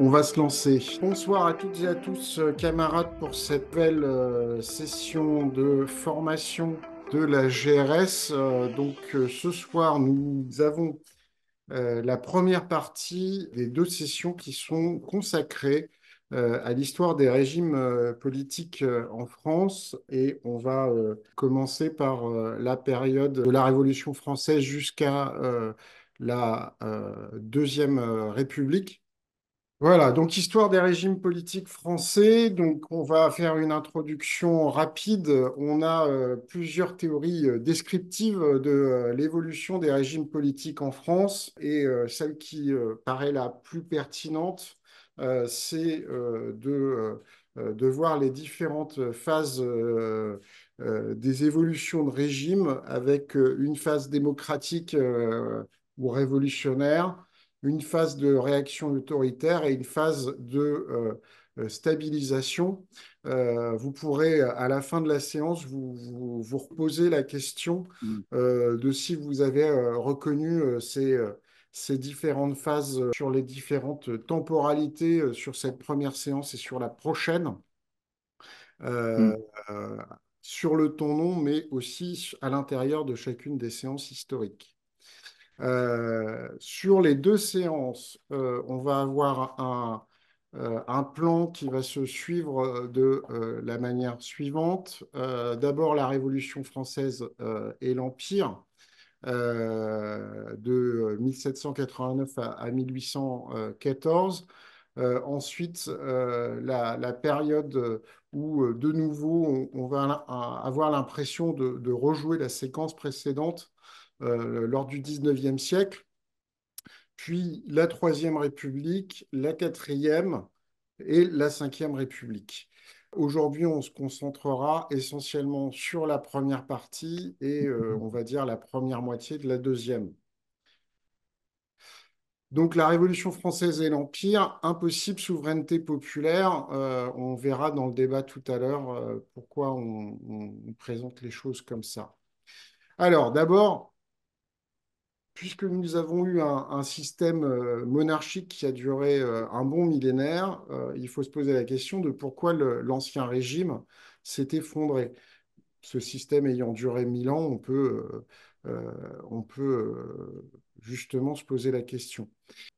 On va se lancer. Bonsoir à toutes et à tous, camarades, pour cette belle session de formation de la GRS. Ce soir, nous avons la première partie des deux sessions qui sont consacrées à l'histoire des régimes politiques en France. Et on va commencer par la période de la Révolution française jusqu'à la Deuxième République. Voilà, donc histoire des régimes politiques français. Donc on va faire une introduction rapide. On a plusieurs théories descriptives de l'évolution des régimes politiques en France et celle qui paraît la plus pertinente, c'est de voir les différentes phases des évolutions de régime avec une phase démocratique ou révolutionnaire, une phase de réaction autoritaire et une phase de stabilisation. Vous pourrez, à la fin de la séance, vous reposer la question Mm. de si vous avez reconnu ces différentes phases sur les différentes temporalités sur cette première séance et sur la prochaine, euh, Mm. euh, sur le ton long, mais aussi à l'intérieur de chacune des séances historiques. Sur les deux séances, on va avoir un plan qui va se suivre de la manière suivante. D'abord, la Révolution française et l'Empire de 1789 à 1814. Ensuite, la période où, de nouveau, on va avoir l'impression de rejouer la séquence précédente lors du 19e siècle, puis la Troisième République, la Quatrième et la Cinquième République. Aujourd'hui, on se concentrera essentiellement sur la première partie et on va dire la première moitié de la deuxième. Donc la Révolution française et l'Empire, impossible souveraineté populaire. On verra dans le débat tout à l'heure pourquoi on présente les choses comme ça. Alors d'abord, puisque nous avons eu un système monarchique qui a duré un bon millénaire, il faut se poser la question de pourquoi l'ancien régime s'est effondré. Ce système ayant duré 1000 ans, on peut justement se poser la question.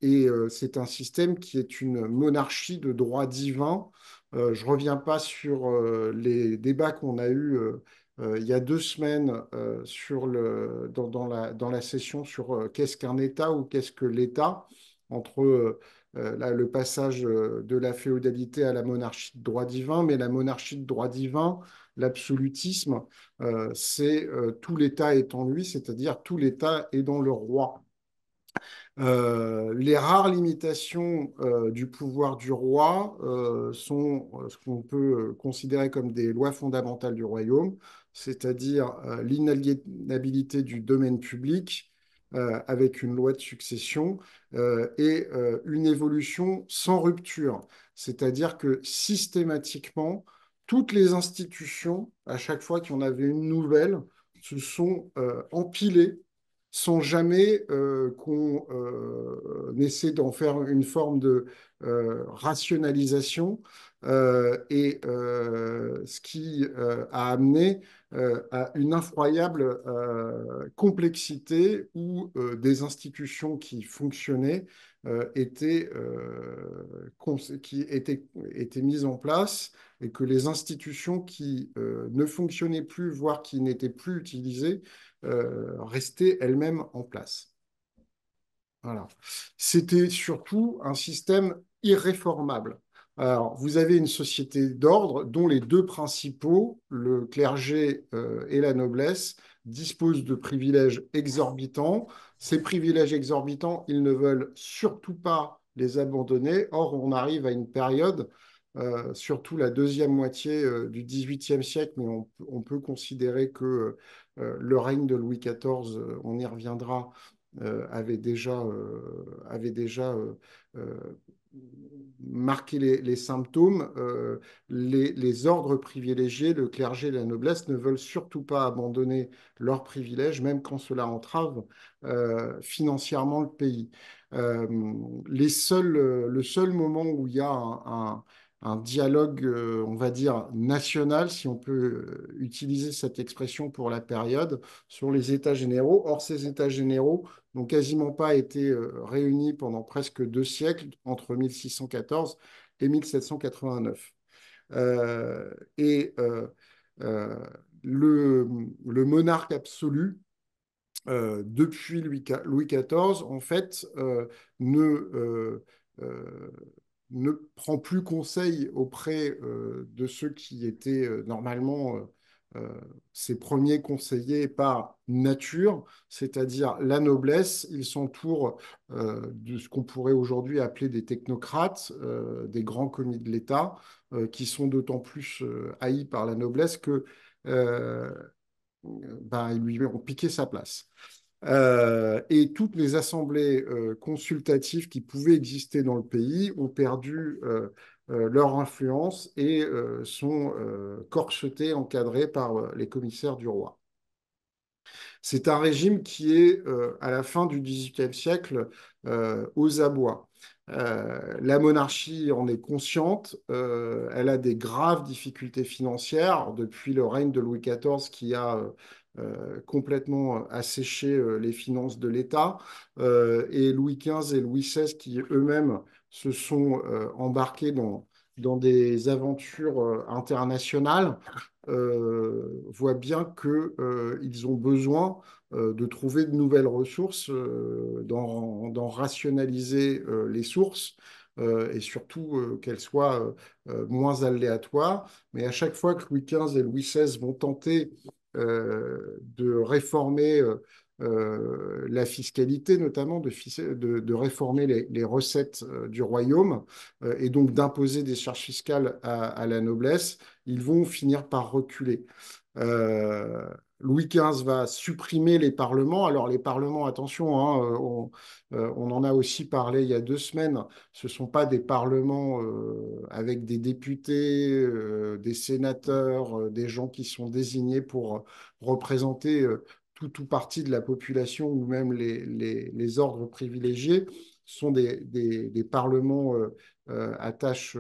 Et c'est un système qui est une monarchie de droit divin. Je ne reviens pas sur les débats qu'on a eus il y a 2 semaines dans la session sur qu'est-ce qu'un État ou qu'est-ce que l'État, entre le passage de la féodalité à la monarchie de droit divin. Mais la monarchie de droit divin, l'absolutisme, c'est tout l'État est en lui, c'est-à-dire tout l'État est dans le roi. Les rares limitations du pouvoir du roi sont ce qu'on peut considérer comme des lois fondamentales du royaume, c'est-à-dire l'inaliénabilité du domaine public avec une loi de succession et une évolution sans rupture, c'est-à-dire que systématiquement, toutes les institutions, à chaque fois qu'il y en avait une nouvelle, se sont empilées sans jamais qu'on essaie d'en faire une forme de rationalisation, ce qui a amené à une incroyable complexité où des institutions qui fonctionnaient étaient mises en place, et que les institutions qui ne fonctionnaient plus, voire qui n'étaient plus utilisées, rester elles-mêmes en place. Voilà. C'était surtout un système irréformable. Alors, vous avez une société d'ordre dont les deux principaux, le clergé et la noblesse, disposent de privilèges exorbitants. Ces privilèges exorbitants, ils ne veulent surtout pas les abandonner. Or, on arrive à une période, surtout la deuxième moitié du XVIIIe siècle, mais on peut considérer que le règne de Louis XIV, on y reviendra, avait déjà marquer les symptômes, les ordres privilégiés, le clergé et la noblesse ne veulent surtout pas abandonner leurs privilèges, même quand cela entrave financièrement le pays. Euh, le seul moment où il y a un dialogue, on va dire, national, si on peut utiliser cette expression pour la période, sur les États généraux. Or, ces États généraux n'ont quasiment pas été réunis pendant presque 2 siècles, entre 1614 et 1789. Et euh, le, le monarque absolu, depuis Louis XIV, en fait, ne, euh, ne prend plus conseil auprès de ceux qui étaient normalement ses premiers conseillers par nature, c'est-à-dire la noblesse. Il s'entoure de ce qu'on pourrait aujourd'hui appeler des technocrates, des grands commis de l'État, qui sont d'autant plus haïs par la noblesse que euh, ben, ils lui ont piqué sa place. Et toutes les assemblées consultatives qui pouvaient exister dans le pays ont perdu leur influence et sont corsetées, encadrées par les commissaires du roi. C'est un régime qui est, à la fin du XVIIIe siècle, aux abois. La monarchie en est consciente, elle a des graves difficultés financières depuis le règne de Louis XIV qui a complètement asséché les finances de l'État, et Louis XV et Louis XVI qui eux-mêmes se sont embarqués dans des aventures internationales, voient bien qu'ils ont besoin de trouver de nouvelles ressources, d'en rationaliser les sources, et surtout qu'elles soient moins aléatoires. Mais à chaque fois que Louis XV et Louis XVI vont tenter de réformer la fiscalité, notamment de réformer les recettes du royaume, et donc d'imposer des charges fiscales à la noblesse, ils vont finir par reculer. Euh, Louis XV va supprimer les parlements. Alors les parlements, attention, hein, on en a aussi parlé il y a 2 semaines, ce ne sont pas des parlements avec des députés, des sénateurs, des gens qui sont désignés pour représenter tout parti de la population ou même les ordres privilégiés. Ce sont des parlements à tâches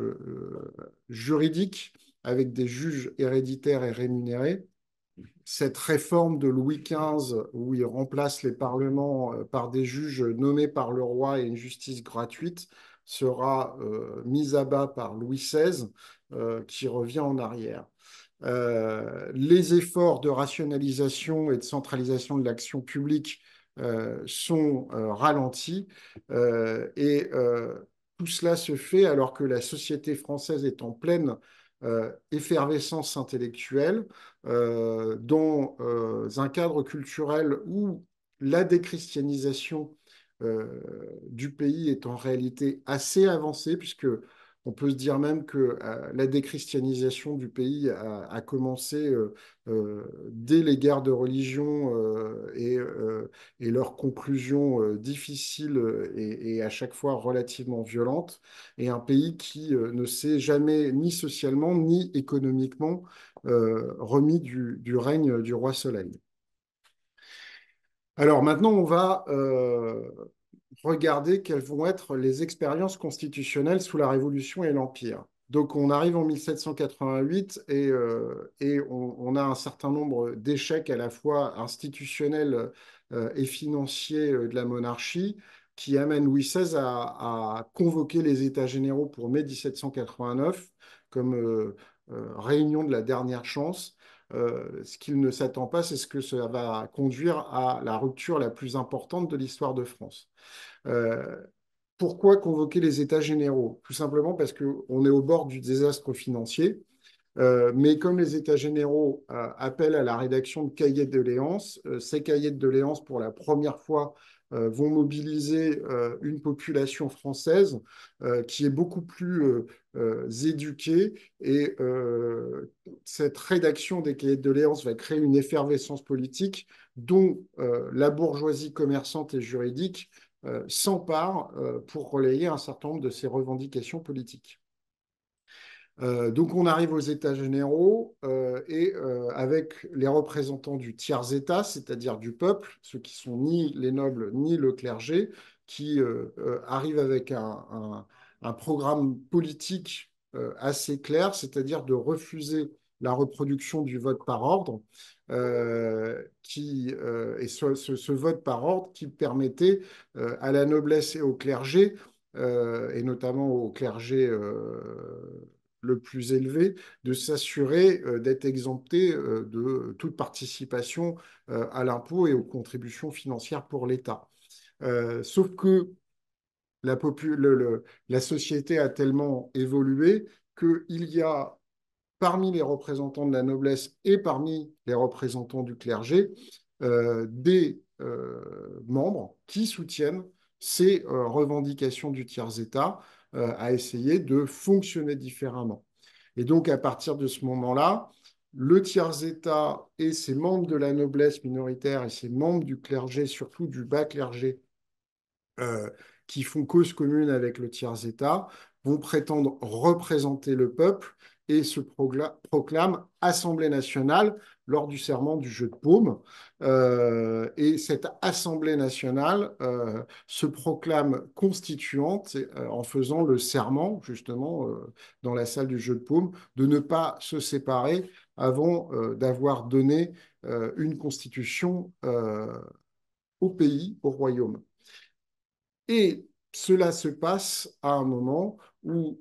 juridiques avec des juges héréditaires et rémunérés. Cette réforme de Louis XV, où il remplace les parlements par des juges nommés par le roi et une justice gratuite, sera mise à bas par Louis XVI, qui revient en arrière. Les efforts de rationalisation et de centralisation de l'action publique sont ralentis, et tout cela se fait alors que la société française est en pleine effervescence intellectuelle, dans un cadre culturel où la déchristianisation du pays est en réalité assez avancée, puisque on peut se dire même que la déchristianisation du pays a commencé dès les guerres de religion, et leurs conclusions difficiles et à chaque fois relativement violentes, et un pays qui ne s'est jamais, ni socialement ni économiquement, remis du règne du roi Soleil. Alors maintenant, on va regarder quelles vont être les expériences constitutionnelles sous la Révolution et l'Empire. Donc on arrive en 1788 et on a un certain nombre d'échecs à la fois institutionnels et financiers de la monarchie qui amènent Louis XVI à convoquer les États généraux pour mai 1789 comme réunion de la dernière chance. Ce qu'il ne s'attend pas, c'est ce que cela va conduire à la rupture la plus importante de l'histoire de France. Euh, Pourquoi convoquer les États généraux? Tout simplement parce qu'on est au bord du désastre financier. Mais comme les États généraux appellent à la rédaction de cahiers de doléances, ces cahiers de doléances, pour la première fois, vont mobiliser une population française qui est beaucoup plus éduquée. Et cette rédaction des cahiers de doléances va créer une effervescence politique dont la bourgeoisie commerçante et juridique s'emparent pour relayer un certain nombre de ces revendications politiques. Donc on arrive aux États généraux et avec les représentants du tiers-État, c'est-à-dire du peuple, ceux qui sont ni les nobles ni le clergé, qui arrivent avec un programme politique assez clair, c'est-à-dire de refuser la reproduction du vote par ordre, et ce vote par ordre qui permettait à la noblesse et au clergé, et notamment au clergé le plus élevé, de s'assurer d'être exempté de toute participation à l'impôt et aux contributions financières pour l'État. Sauf que la société a tellement évolué qu'il y a parmi les représentants de la noblesse et parmi les représentants du clergé des membres qui soutiennent ces revendications du tiers-État à essayer de fonctionner différemment. Et donc, à partir de ce moment-là, le tiers-État et ses membres de la noblesse minoritaire et ses membres du clergé, surtout du bas clergé, euh, qui font cause commune avec le tiers-État, vont prétendre représenter le peuple et se proclament Assemblée nationale lors du serment du jeu de paume. Et cette Assemblée nationale se proclame constituante en faisant le serment, justement, dans la salle du jeu de paume, de ne pas se séparer avant d'avoir donné une constitution au pays, au royaume. Et cela se passe à un moment où,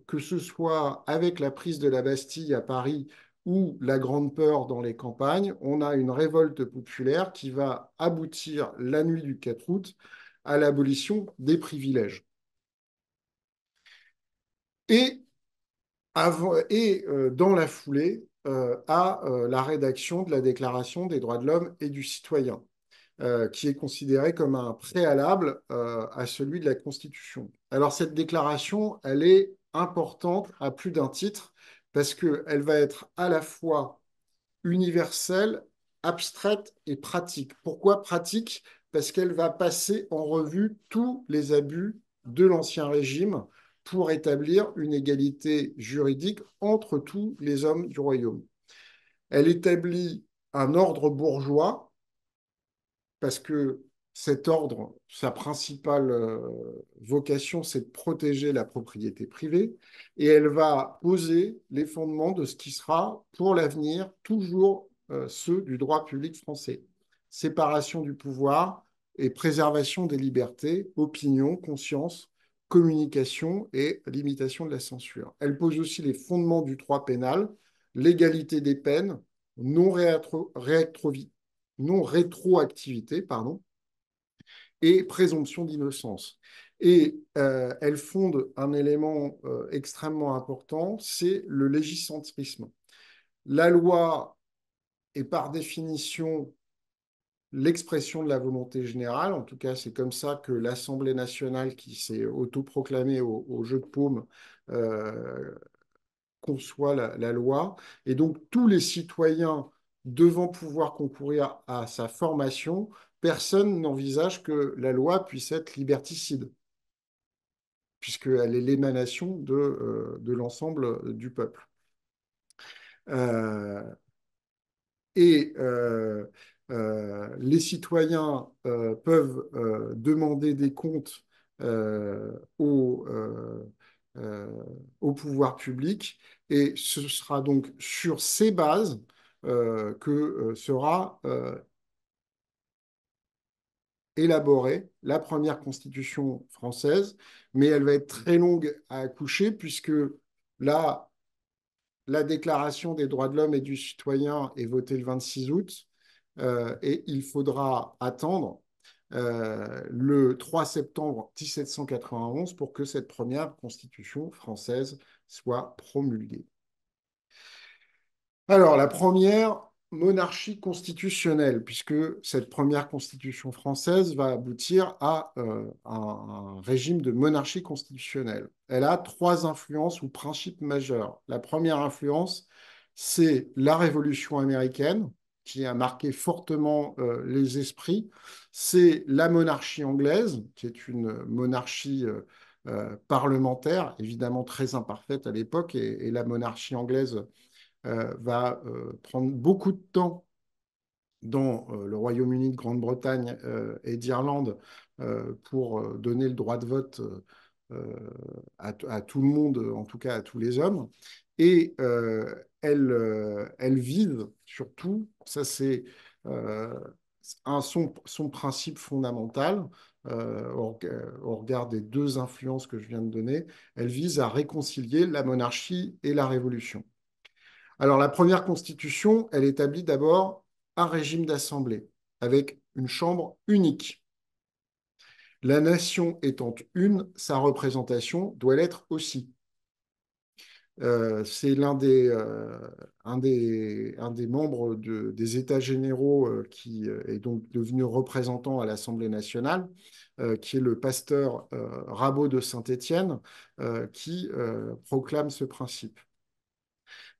que ce soit avec la prise de la Bastille à Paris ou la Grande Peur dans les campagnes, on a une révolte populaire qui va aboutir la nuit du 4 août à l'abolition des privilèges. Et, dans la foulée, à la rédaction de la Déclaration des droits de l'homme et du citoyen, qui est considéré comme un préalable à celui de la Constitution. Alors cette déclaration, elle est importante à plus d'un titre parce qu'elle va être à la fois universelle, abstraite et pratique. Pourquoi pratique? Parce qu'elle va passer en revue tous les abus de l'Ancien Régime pour établir une égalité juridique entre tous les hommes du royaume. Elle établit un ordre bourgeois parce que cet ordre, sa principale vocation, c'est de protéger la propriété privée, et elle va poser les fondements de ce qui sera pour l'avenir toujours ceux du droit public français. Séparation du pouvoir et préservation des libertés, opinion, conscience, communication et limitation de la censure. Elle pose aussi les fondements du droit pénal, l'égalité des peines, non-rétroactivité, pardon, et présomption d'innocence. Et elle fonde un élément extrêmement important, c'est le légicentrisme. La loi est par définition l'expression de la volonté générale. En tout cas, c'est comme ça que l'Assemblée nationale, qui s'est autoproclamée au jeu de paume, euh, conçoit la loi. Et donc, tous les citoyens devant pouvoir concourir à sa formation, personne n'envisage que la loi puisse être liberticide, puisqu'elle est l'émanation de l'ensemble du peuple. Euh, les citoyens peuvent demander des comptes euh, au, euh, euh, au pouvoir public et ce sera donc sur ces bases que sera élaborée la première constitution française, mais elle va être très longue à accoucher puisque là, la Déclaration des droits de l'homme et du citoyen est votée le 26 août et il faudra attendre le 3 septembre 1791 pour que cette première constitution française soit promulguée. Alors, la première monarchie constitutionnelle, puisque cette première constitution française va aboutir à un régime de monarchie constitutionnelle. Elle a trois influences ou principes majeurs. La première influence, c'est la Révolution américaine, qui a marqué fortement les esprits, c'est la monarchie anglaise, qui est une monarchie parlementaire, évidemment très imparfaite à l'époque, et la monarchie anglaise va prendre beaucoup de temps dans le Royaume-Uni de Grande-Bretagne et d'Irlande pour donner le droit de vote à tout le monde, en tout cas à tous les hommes. Et elle vise surtout, ça c'est euh, son principe fondamental, au regard des deux influences que je viens de donner, elle vise à réconcilier la monarchie et la révolution. Alors, la première constitution, elle établit d'abord un régime d'assemblée avec une chambre unique. La nation étant une, sa représentation doit l'être aussi. C'est un des membres des États généraux qui est donc devenu représentant à l'Assemblée nationale, qui est le pasteur Rabaut de Saint-Étienne, qui proclame ce principe.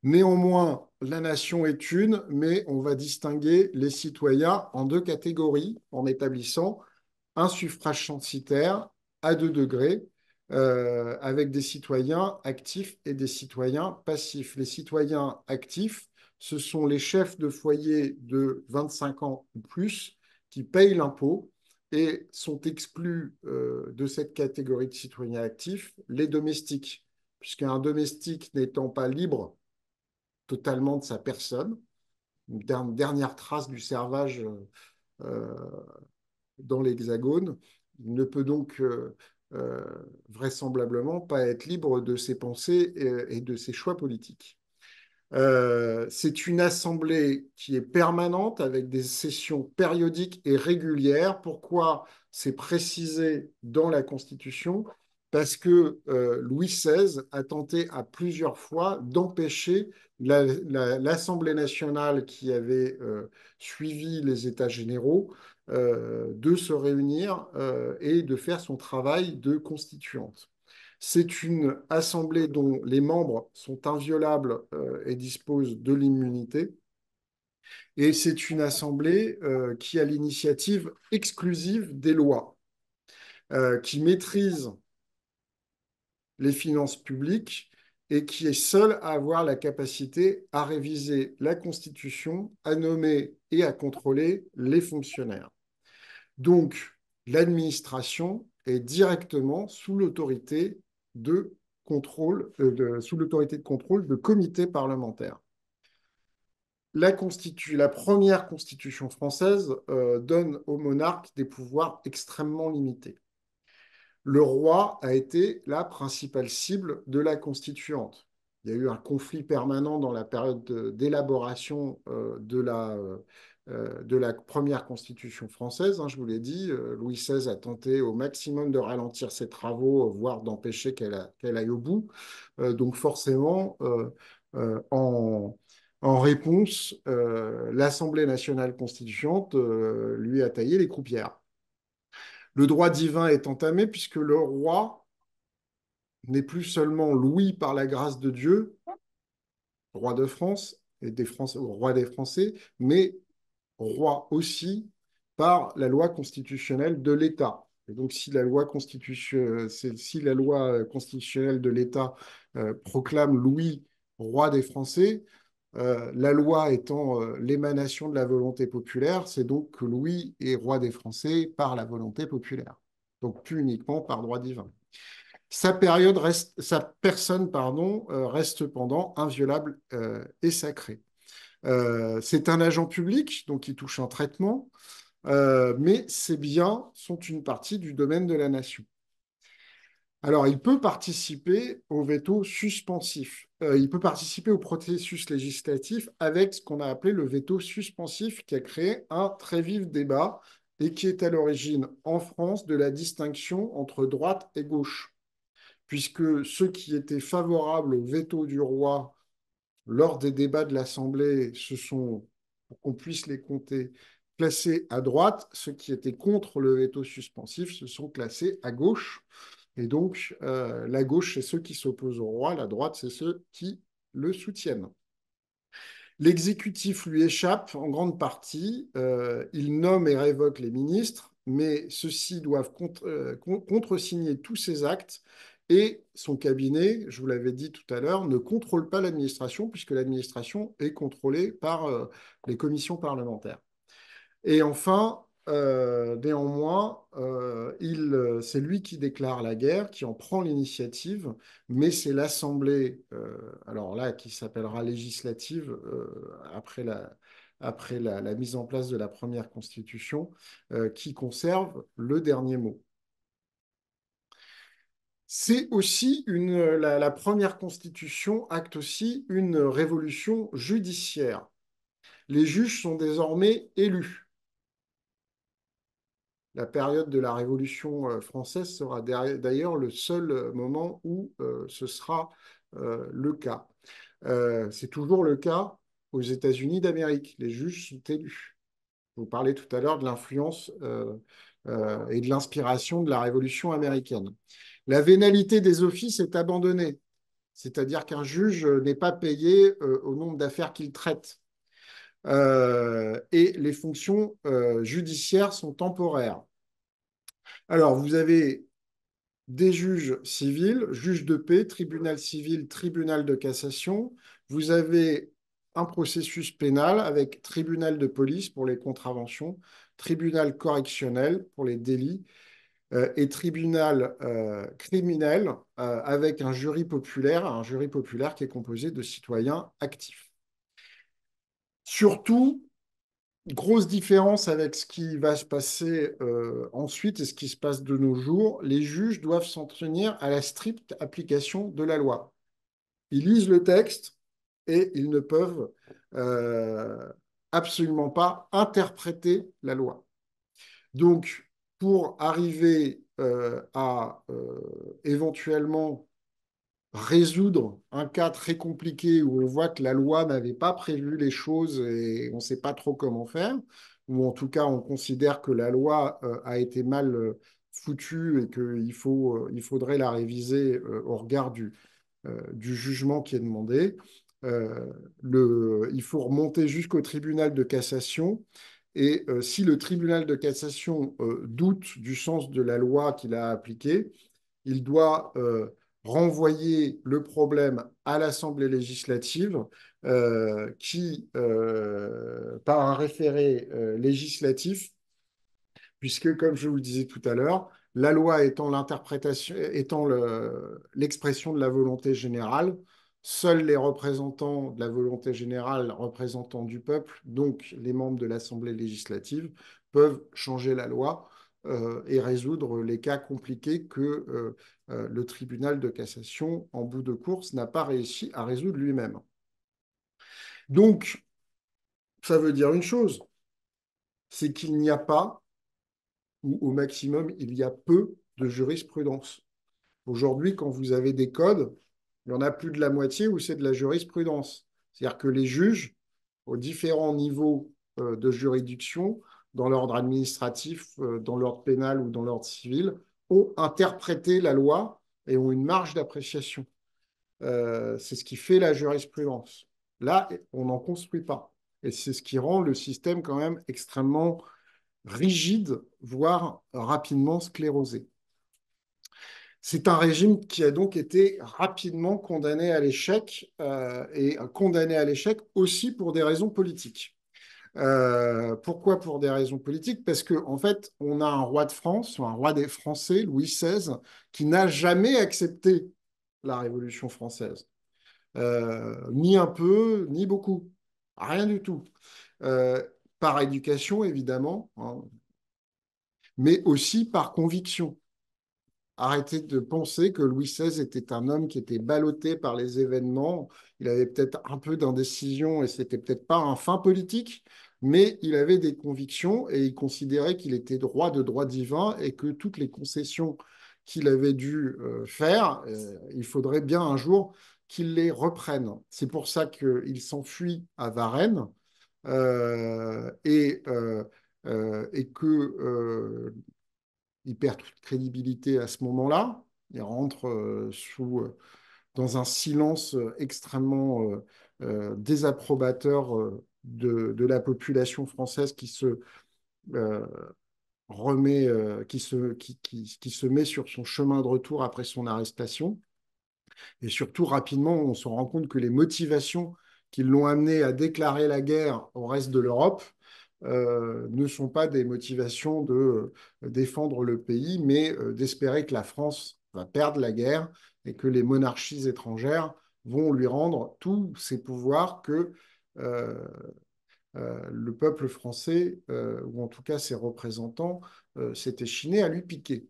Néanmoins, la nation est une, mais on va distinguer les citoyens en deux catégories en établissant un suffrage censitaire à 2 degrés, avec des citoyens actifs et des citoyens passifs. Les citoyens actifs, ce sont les chefs de foyer de 25 ans ou plus qui payent l'impôt et sont exclus de cette catégorie de citoyens actifs les domestiques, puisqu'un domestique n'étant pas libre totalement de sa personne, une dernière trace du servage euh, dans l'Hexagone. Il ne peut donc euh, vraisemblablement pas être libre de ses pensées et de ses choix politiques. C'est une assemblée qui est permanente avec des sessions périodiques et régulières. Pourquoi c'est précisé dans la Constitution? Parce que Louis XVI a tenté à plusieurs fois d'empêcher l'Assemblée nationale qui avait suivi les États généraux de se réunir et de faire son travail de constituante. C'est une assemblée dont les membres sont inviolables et disposent de l'immunité. Et c'est une assemblée qui a l'initiative exclusive des lois, qui maîtrise les finances publiques et qui est seule à avoir la capacité à réviser la Constitution, à nommer et à contrôler les fonctionnaires. Donc, l'administration est directement sous l'autorité de sous l'autorité de contrôle de comités parlementaires. La première constitution française donne au monarque des pouvoirs extrêmement limités. Le roi a été la principale cible de la constituante. Il y a eu un conflit permanent dans la période d'élaboration de la première constitution française. Hein, je vous l'ai dit, Louis XVI a tenté au maximum de ralentir ses travaux, voire d'empêcher qu'elle aille au bout. Donc forcément, en réponse, l'Assemblée nationale constituante lui a taillé les croupières. Le droit divin est entamé puisque le roi n'est plus seulement louis par la grâce de Dieu, roi de France et roi des Français, mais roi aussi par la loi constitutionnelle de l'État. Et donc, si la loi constitutionnelle de l'État proclame Louis roi des Français, la loi étant l'émanation de la volonté populaire, c'est donc que Louis est roi des Français par la volonté populaire. Donc, plus uniquement par droit divin. Sa personne, pardon, reste cependant inviolable et sacrée. C'est un agent public, donc il touche un traitement, mais ses biens sont une partie du domaine de la nation. Alors, il peut participer au veto suspensif. Il peut participer au processus législatif avec ce qu'on a appelé le veto suspensif, qui a créé un très vif débat et qui est à l'origine en France de la distinction entre droite et gauche, puisque ceux qui étaient favorables au veto du roi lors des débats de l'Assemblée se sont, pour qu'on puisse les compter, classés à droite. Ceux qui étaient contre le veto suspensif se sont classés à gauche. Et donc, la gauche, c'est ceux qui s'opposent au roi, la droite, c'est ceux qui le soutiennent. L'exécutif lui échappe en grande partie. Il nomme et révoque les ministres, mais ceux-ci doivent contresigner tous ces actes. Et son cabinet, je vous l'avais dit tout à l'heure, ne contrôle pas l'administration, puisque l'administration est contrôlée par les commissions parlementaires. Et enfin, néanmoins, c'est lui qui déclare la guerre, qui en prend l'initiative, mais c'est l'Assemblée, alors là, qui s'appellera législative après la mise en place de la première Constitution, qui conserve le dernier mot. C'est aussi la première Constitution acte aussi une révolution judiciaire. Les juges sont désormais élus. La période de la Révolution française sera d'ailleurs le seul moment où ce sera le cas. C'est toujours le cas aux États-Unis d'Amérique. Les juges sont élus. Vous parlez tout à l'heure de l'influence et de l'inspiration de la Révolution américaine. La vénalité des offices est abandonnée, c'est-à-dire qu'un juge n'est pas payé au nombre d'affaires qu'il traite. Et les fonctions judiciaires sont temporaires. Alors, vous avez des juges civils, juges de paix, tribunal civil, tribunal de cassation. Vous avez un processus pénal avec tribunal de police pour les contraventions, tribunal correctionnel pour les délits et tribunal criminel avec un jury populaire qui est composé de citoyens actifs. Surtout, grosse différence avec ce qui va se passer ensuite et ce qui se passe de nos jours, les juges doivent s'en tenir à la stricte application de la loi. Ils lisent le texte et ils ne peuvent absolument pas interpréter la loi. Donc, pour arriver à éventuellement résoudre un cas très compliqué où on voit que la loi n'avait pas prévu les choses et on ne sait pas trop comment faire, ou en tout cas on considère que la loi a été mal foutue et il faudrait la réviser au regard du jugement qui est demandé. Il faut remonter jusqu'au tribunal de cassation. Et si le tribunal de cassation doute du sens de la loi qu'il a appliquée, il doit renvoyer le problème à l'Assemblée législative qui, par un référé législatif, puisque, comme je vous le disais tout à l'heure, la loi étant l'expression de la volonté générale, seuls les représentants de la volonté générale, représentants du peuple, donc les membres de l'Assemblée législative, peuvent changer la loi et résoudre les cas compliqués que le tribunal de cassation, en bout de course, n'a pas réussi à résoudre lui-même. Donc, ça veut dire une chose, c'est qu'il n'y a pas où au maximum, il y a peu de jurisprudence. Aujourd'hui, quand vous avez des codes, il y en a plus de la moitié où c'est de la jurisprudence. C'est-à-dire que les juges, aux différents niveaux de juridiction, dans l'ordre administratif, dans l'ordre pénal ou dans l'ordre civil, ont interprété la loi et ont une marge d'appréciation. C'est ce qui fait la jurisprudence. Là, on n'en construit pas. Et c'est ce qui rend le système quand même extrêmement rigide, voire rapidement sclérosé. C'est un régime qui a donc été rapidement condamné à l'échec et condamné à l'échec aussi pour des raisons politiques. Pourquoi pour des raisons politiques? Parce qu'en en fait, on a un roi de France, ou un roi des Français, Louis XVI, qui n'a jamais accepté la Révolution française. Ni un peu, ni beaucoup. Rien du tout. Euh, Par éducation, évidemment, hein, mais aussi par conviction. Arrêtez de penser que Louis XVI était un homme qui était ballotté par les événements. Il avait peut-être un peu d'indécision et c'était peut-être pas un fin politique, mais il avait des convictions et il considérait qu'il était droit de droit divin et que toutes les concessions qu'il avait dû faire, il faudrait bien un jour qu'il les reprenne. C'est pour ça qu'il s'enfuit à Varennes et que il perd toute crédibilité à ce moment-là. Il rentre dans un silence extrêmement désapprobateur de la population française qui se euh, remet, qui se met sur son chemin de retour après son arrestation. Et surtout, rapidement, on se rend compte que les motivations qui l'ont amené à déclarer la guerre au reste de l'Europe ne sont pas des motivations de défendre le pays, mais d'espérer que la France va perdre la guerre et que les monarchies étrangères vont lui rendre tous ces pouvoirs que euh, le peuple français, ou en tout cas ses représentants, s'étaient chinés à lui piquer.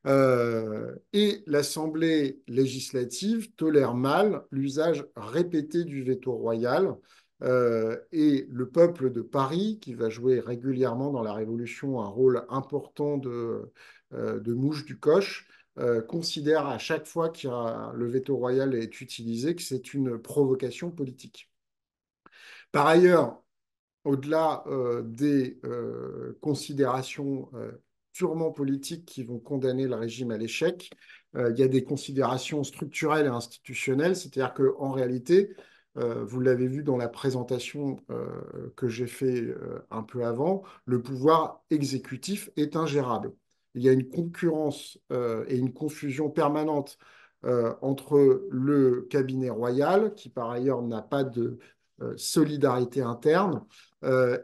Et l'Assemblée législative tolère mal l'usage répété du veto royal. Et le peuple de Paris, qui va jouer régulièrement dans la Révolution un rôle important de mouche du coche, considère à chaque fois que le veto royal est utilisé que c'est une provocation politique. Par ailleurs, au-delà des considérations purement politiques qui vont condamner le régime à l'échec, il y a des considérations structurelles et institutionnelles, c'est-à-dire qu'en réalité, vous l'avez vu dans la présentation que j'ai fait un peu avant, le pouvoir exécutif est ingérable. Il y a une concurrence et une confusion permanente entre le cabinet royal, qui par ailleurs n'a pas de solidarité interne,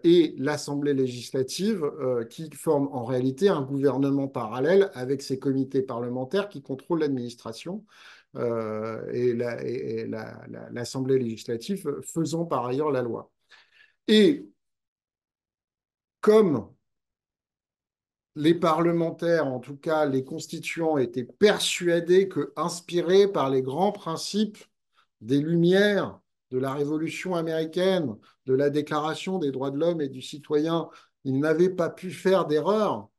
et l'Assemblée législative qui forme en réalité un gouvernement parallèle avec ses comités parlementaires qui contrôlent l'administration et l'Assemblée législative faisant par ailleurs la loi. Et comme les parlementaires, en tout cas les constituants, étaient persuadés que, inspirés par les grands principes des Lumières, de la Révolution américaine, de la Déclaration des droits de l'homme et du citoyen, ils n'avaient pas pu faire d'erreur.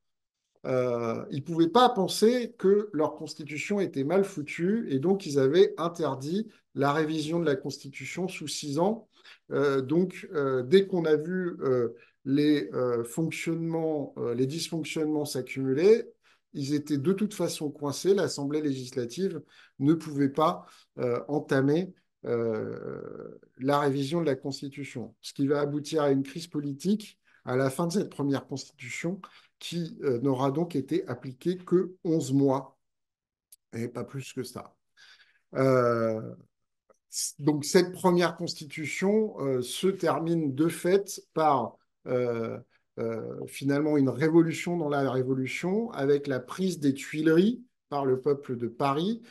Ils ne pouvaient pas penser que leur constitution était mal foutue et donc ils avaient interdit la révision de la constitution sous 6 ans. Dès qu'on a vu les dysfonctionnements s'accumuler, ils étaient de toute façon coincés. L'Assemblée législative ne pouvait pas entamer la révision de la constitution, ce qui va aboutir à une crise politique à la fin de cette première constitution qui n'aura donc été appliquée que 11 mois, et pas plus que ça. Euh, donc cette première constitution se termine de fait par euh, finalement une révolution dans la révolution, avec la prise des Tuileries par le peuple de Paris,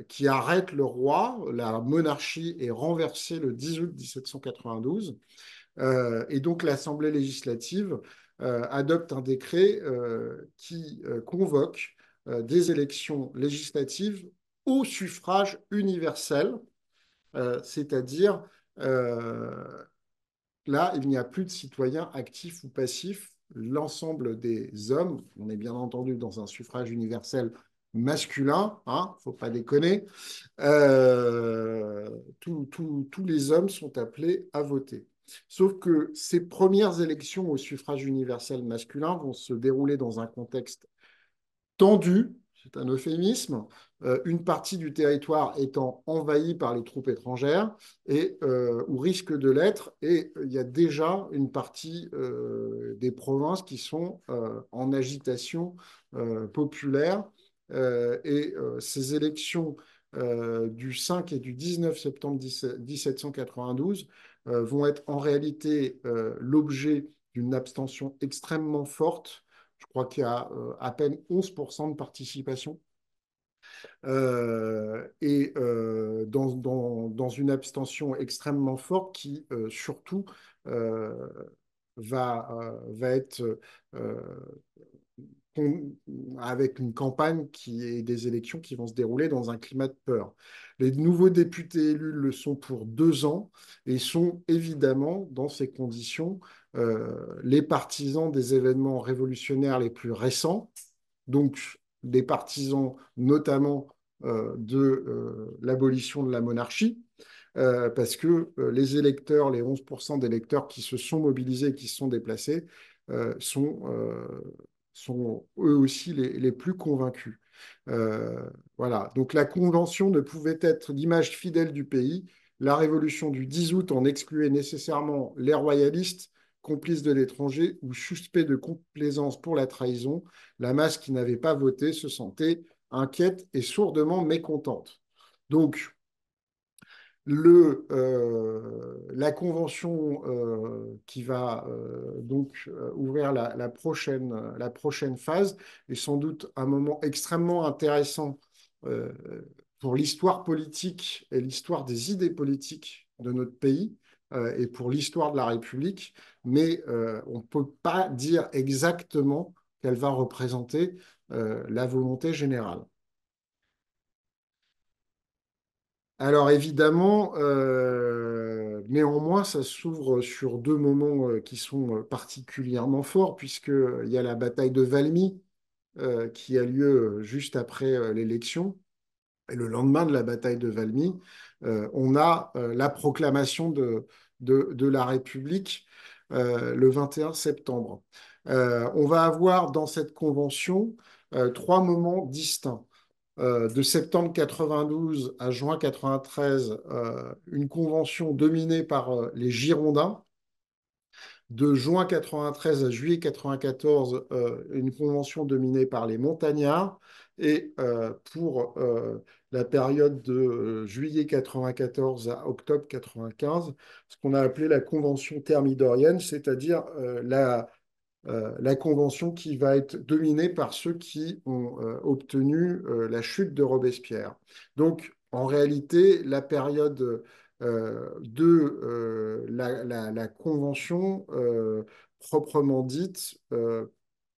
qui arrête le roi. La monarchie est renversée le 10 août 1792. Et donc l'Assemblée législative adopte un décret qui convoque des élections législatives au suffrage universel, c'est-à-dire là, il n'y a plus de citoyens actifs ou passifs. L'ensemble des hommes, on est bien entendu dans un suffrage universel masculin, hein, faut pas déconner, tous les hommes sont appelés à voter. Sauf que ces premières élections au suffrage universel masculin vont se dérouler dans un contexte tendu, c'est un euphémisme, une partie du territoire étant envahie par les troupes étrangères et ou risque de l'être, et il y a déjà une partie des provinces qui sont en agitation populaire. Ces élections du 5 et du 19 septembre 1792 vont être en réalité l'objet d'une abstention extrêmement forte. Je crois qu'il y a à peine 11% de participation. Dans une abstention extrêmement forte qui, surtout, euh, va être euh, avec une campagne et des élections qui vont se dérouler dans un climat de peur. Les nouveaux députés élus le sont pour 2 ans et sont évidemment, dans ces conditions, les partisans des événements révolutionnaires les plus récents, donc des partisans notamment de l'abolition de la monarchie, parce que les électeurs, les 11% d'électeurs qui se sont mobilisés et qui se sont déplacés, sont eux aussi les plus convaincus. Euh, voilà. Donc la Convention ne pouvait être l'image fidèle du pays La révolution du 10 août en excluait nécessairement les royalistes, complices de l'étranger ou suspects de complaisance pour la trahison. La masse qui n'avait pas voté se sentait inquiète et sourdement mécontente. Donc, la convention qui va donc ouvrir la prochaine phase est sans doute un moment extrêmement intéressant euh, pour l'histoire politique et l'histoire des idées politiques de notre pays et pour l'histoire de la République, mais on ne peut pas dire exactement qu'elle va représenter la volonté générale. Alors évidemment, néanmoins, ça s'ouvre sur deux moments qui sont particulièrement forts, puisqu'il y a la bataille de Valmy qui a lieu juste après l'élection. Et le lendemain de la bataille de Valmy, on a la proclamation de la République le 21 septembre. On va avoir dans cette convention trois moments distincts de septembre 92 à juin 93, une convention dominée par les Girondins. De juin 93 à juillet 94, une convention dominée par les Montagnards. Et pour la période de juillet 94 à octobre 95, ce qu'on a appelé la convention thermidorienne, c'est-à-dire la convention qui va être dominée par ceux qui ont obtenu la chute de Robespierre. Donc, en réalité, la période de la convention proprement dite,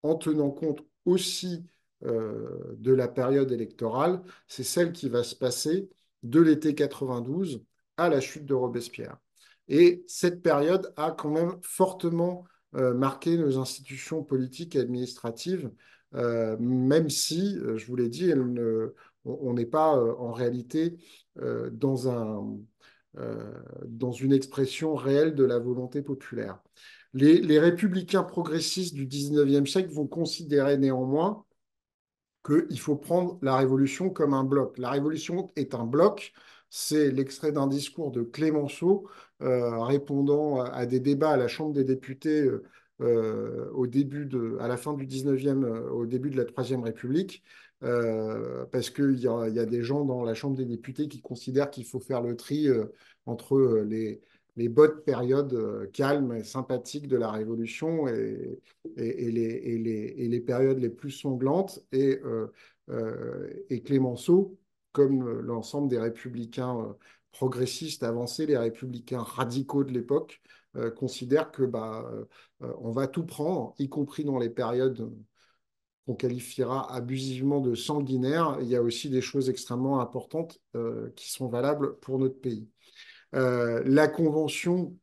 en tenant compte aussi de la période électorale, c'est celle qui va se passer de l'été 92 à la chute de Robespierre. Et cette période a quand même fortement marqué nos institutions politiques et administratives, même si, je vous l'ai dit, on n'est pas en réalité dans dans une expression réelle de la volonté populaire. Les républicains progressistes du 19e siècle vont considérer néanmoins qu'il faut prendre la Révolution comme un bloc. La Révolution est un bloc. C'est l'extrait d'un discours de Clémenceau répondant à des débats à la Chambre des députés à la fin du 19e, au début de la Troisième République, parce qu'il y a des gens dans la Chambre des députés qui considèrent qu'il faut faire le tri entre les bonnes périodes calmes et sympathiques de la Révolution et les périodes les plus sanglantes. Et Clémenceau, comme l'ensemble des républicains progressistes avancés, les républicains radicaux de l'époque, considèrent que on va tout prendre, y compris dans les périodes qu'on qualifiera abusivement de sanguinaires. Il y a aussi des choses extrêmement importantes qui sont valables pour notre pays. La Convention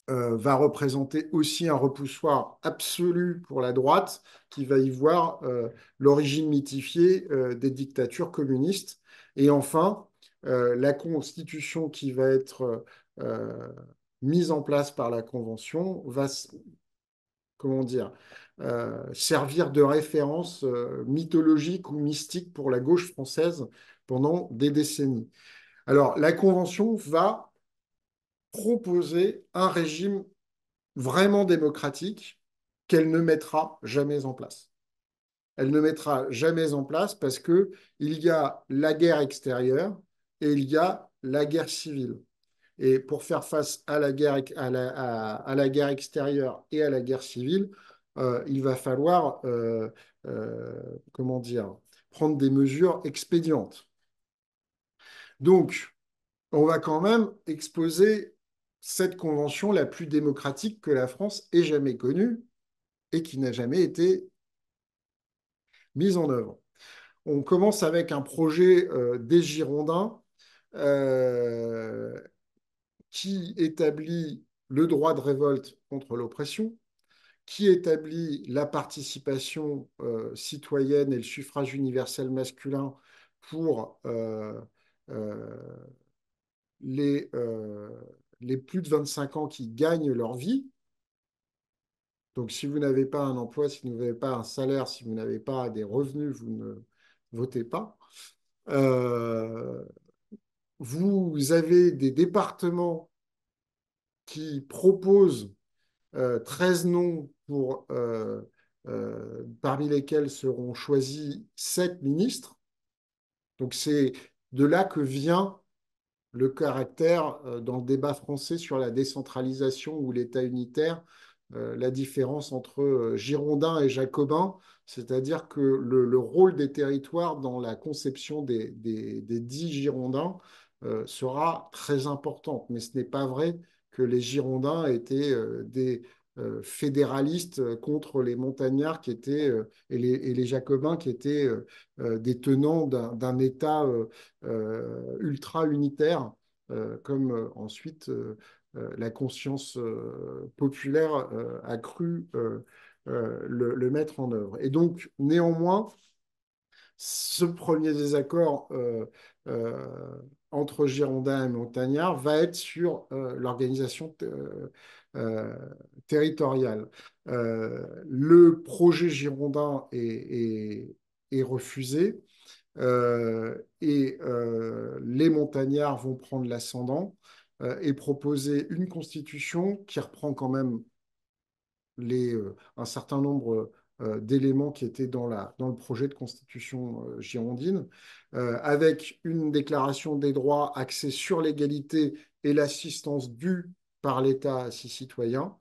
va représenter aussi un repoussoir absolu pour la droite qui va y voir l'origine mythifiée des dictatures communistes. Et enfin, la constitution qui va être mise en place par la Convention va, comment dire, servir de référence mythologique ou mystique pour la gauche française pendant des décennies. Alors, la Convention va proposer un régime vraiment démocratique qu'elle ne mettra jamais en place. Elle ne mettra jamais en place parce que il y a la guerre extérieure et il y a la guerre civile. Et pour faire face à la guerre, à la guerre extérieure et à la guerre civile, il va falloir, comment dire, prendre des mesures expédientes. Donc, on va quand même exposer cette convention la plus démocratique que la France ait jamais connue et qui n'a jamais été mise en œuvre. On commence avec un projet des Girondins euh, qui établit le droit de révolte contre l'oppression, qui établit la participation citoyenne et le suffrage universel masculin pour euh, les, euh, les plus de 25 ans qui gagnent leur vie. Donc, si vous n'avez pas un emploi, si vous n'avez pas un salaire, si vous n'avez pas des revenus, vous ne votez pas. Euh, vous avez des départements qui proposent 13 noms parmi lesquels seront choisis 7 ministres. Donc c'est de là que vient le caractère dans le débat français sur la décentralisation ou l'État unitaire, la différence entre Girondins et Jacobins, c'est-à-dire que le rôle des territoires dans la conception des dix Girondins sera très important. Mais ce n'est pas vrai que les Girondins étaient des fédéralistes contre les montagnards qui étaient, et les Jacobins qui étaient des tenants d'un État ultra unitaire, comme ensuite la conscience populaire a cru le mettre en œuvre. Et donc, néanmoins, ce premier désaccord entre Girondins et Montagnards va être sur l'organisation euh, territoriale. Le projet girondin est refusé et les montagnards vont prendre l'ascendant et proposer une constitution qui reprend quand même un certain nombre d'éléments qui étaient dans le projet de constitution girondine, avec une déclaration des droits axée sur l'égalité et l'assistance due par l'État à ses citoyens,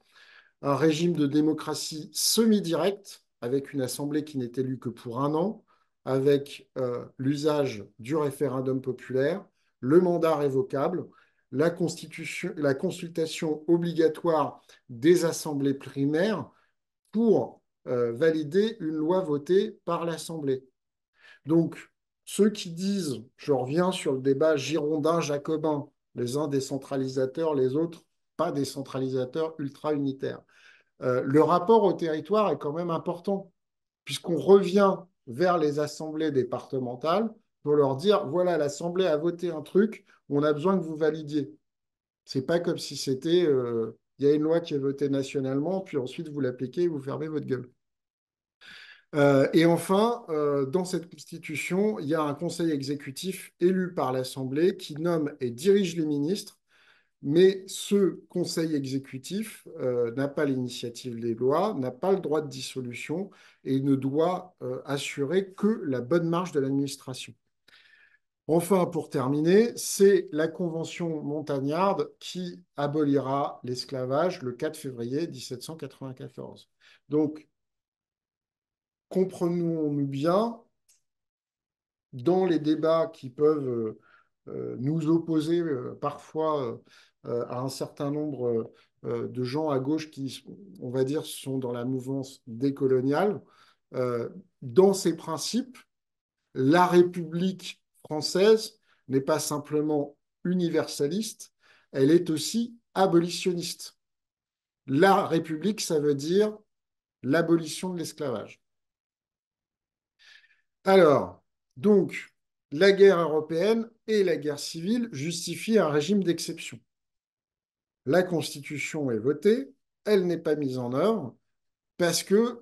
un régime de démocratie semi-directe, avec une assemblée qui n'est élue que pour un an, avec l'usage du référendum populaire, le mandat révocable, la consultation obligatoire des assemblées primaires pour valider une loi votée par l'Assemblée. Donc, ceux qui disent, je reviens sur le débat girondin-jacobin, les uns décentralisateurs, les autres pas décentralisateurs, ultra-unitaires. Le rapport au territoire est quand même important, puisqu'on revient vers les assemblées départementales pour leur dire, voilà, l'Assemblée a voté un truc, on a besoin que vous validiez. C'est pas comme si c'était, il y a une loi qui est votée nationalement, puis ensuite vous l'appliquez et vous fermez votre gueule. Et enfin, dans cette constitution, il y a un conseil exécutif élu par l'Assemblée qui nomme et dirige les ministres, mais ce conseil exécutif n'a pas l'initiative des lois, n'a pas le droit de dissolution et ne doit assurer que la bonne marche de l'administration. Enfin, pour terminer, c'est la Convention montagnarde qui abolira l'esclavage le 4 février 1794. Donc, comprenons-nous bien, dans les débats qui peuvent nous opposer parfois à un certain nombre de gens à gauche qui, on va dire, sont dans la mouvance décoloniale, dans ces principes, la République française n'est pas simplement universaliste, elle est aussi abolitionniste. La République, ça veut dire l'abolition de l'esclavage. Alors, donc, la guerre européenne et la guerre civile justifient un régime d'exception. La Constitution est votée, elle n'est pas mise en œuvre parce que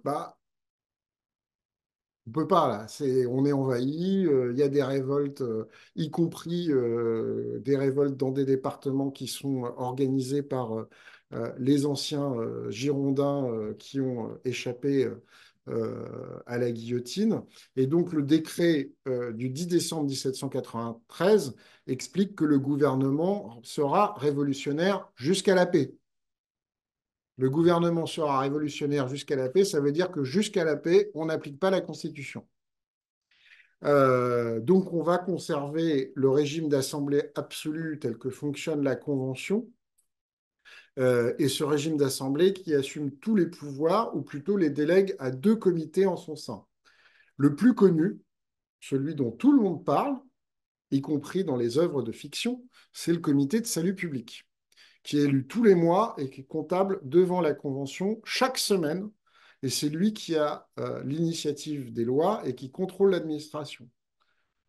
on peut pas là, on est envahi, il y a des révoltes, y compris des révoltes dans des départements qui sont organisés par les anciens Girondins qui ont échappé à la guillotine. Et donc le décret du 10 décembre 1793 explique que le gouvernement sera révolutionnaire jusqu'à la paix. Le gouvernement sera révolutionnaire jusqu'à la paix, ça veut dire que jusqu'à la paix, on n'applique pas la Constitution. Donc, on va conserver le régime d'assemblée absolue tel que fonctionne la Convention, et ce régime d'assemblée qui assume tous les pouvoirs, ou plutôt les délègue à deux comités en son sein. Le plus connu, celui dont tout le monde parle, y compris dans les œuvres de fiction, c'est le comité de salut public, qui est élu tous les mois et qui est comptable devant la Convention chaque semaine. Et c'est lui qui a l'initiative des lois et qui contrôle l'administration.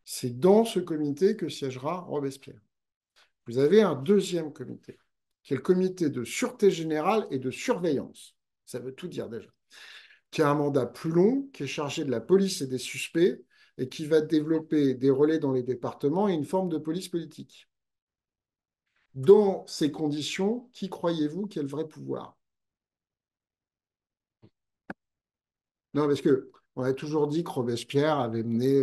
C'est dans ce comité que siégera Robespierre. Vous avez un deuxième comité, qui est le comité de sûreté générale et de surveillance. Ça veut tout dire déjà. Qui a un mandat plus long, qui est chargé de la police et des suspects, et qui va développer des relais dans les départements et une forme de police politique. Dans ces conditions, qui croyez-vous qui a le vrai pouvoir? Non, parce que on a toujours dit que Robespierre avait mené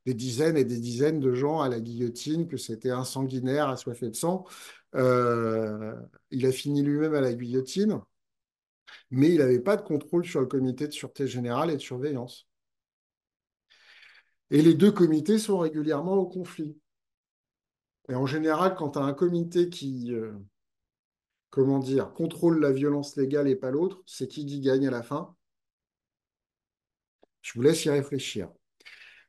des dizaines et des dizaines de gens à la guillotine, que c'était un sanguinaire assoiffé de sang. Euh, il a fini lui-même à la guillotine, mais il n'avait pas de contrôle sur le comité de sûreté générale et de surveillance. Et les deux comités sont régulièrement au conflit. Et en général, quand tu as un comité qui, comment dire, contrôle la violence légale et pas l'autre, c'est qui gagne à la fin. Je vous laisse y réfléchir.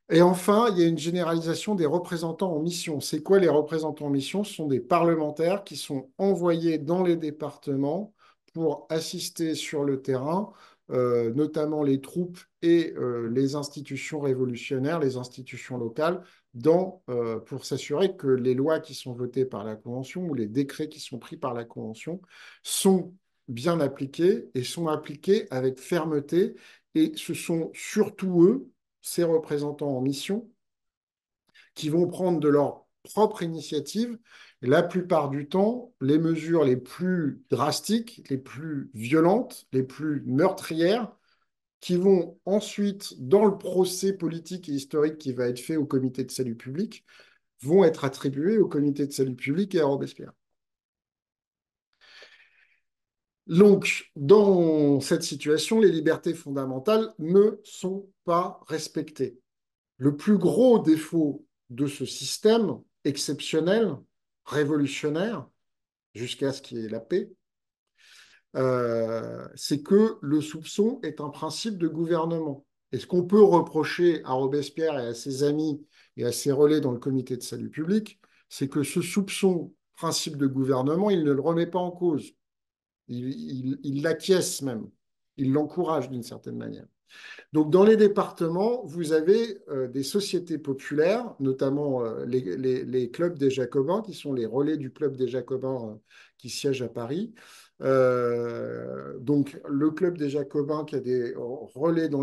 Et enfin, il y a une généralisation des représentants en mission. C'est quoi les représentants en mission? Ce sont des parlementaires qui sont envoyés dans les départements pour assister sur le terrain, notamment les troupes et les institutions révolutionnaires, les institutions locales, pour s'assurer que les lois qui sont votées par la Convention ou les décrets qui sont pris par la Convention sont bien appliqués et sont appliqués avec fermeté. Et ce sont surtout eux, ces représentants en mission, qui vont prendre de leur propre initiative, la plupart du temps, les mesures les plus drastiques, les plus violentes, les plus meurtrières, qui vont ensuite, dans le procès politique et historique qui va être fait au comité de salut public, vont être attribuées au comité de salut public et à Robespierre. Donc, dans cette situation, les libertés fondamentales ne sont pas respectées. Le plus gros défaut de ce système exceptionnel, révolutionnaire, jusqu'à ce qu'il y ait la paix, c'est que le soupçon est un principe de gouvernement. Et ce qu'on peut reprocher à Robespierre et à ses amis et à ses relais dans le comité de salut public, c'est que ce soupçon, principe de gouvernement, il ne le remet pas en cause. Il l'acquiesce même. Il l'encourage d'une certaine manière. Donc, dans les départements, vous avez des sociétés populaires, notamment les clubs des Jacobins, qui sont les relais du club des Jacobins qui siège à Paris. Donc, le club des Jacobins qui a des relais dans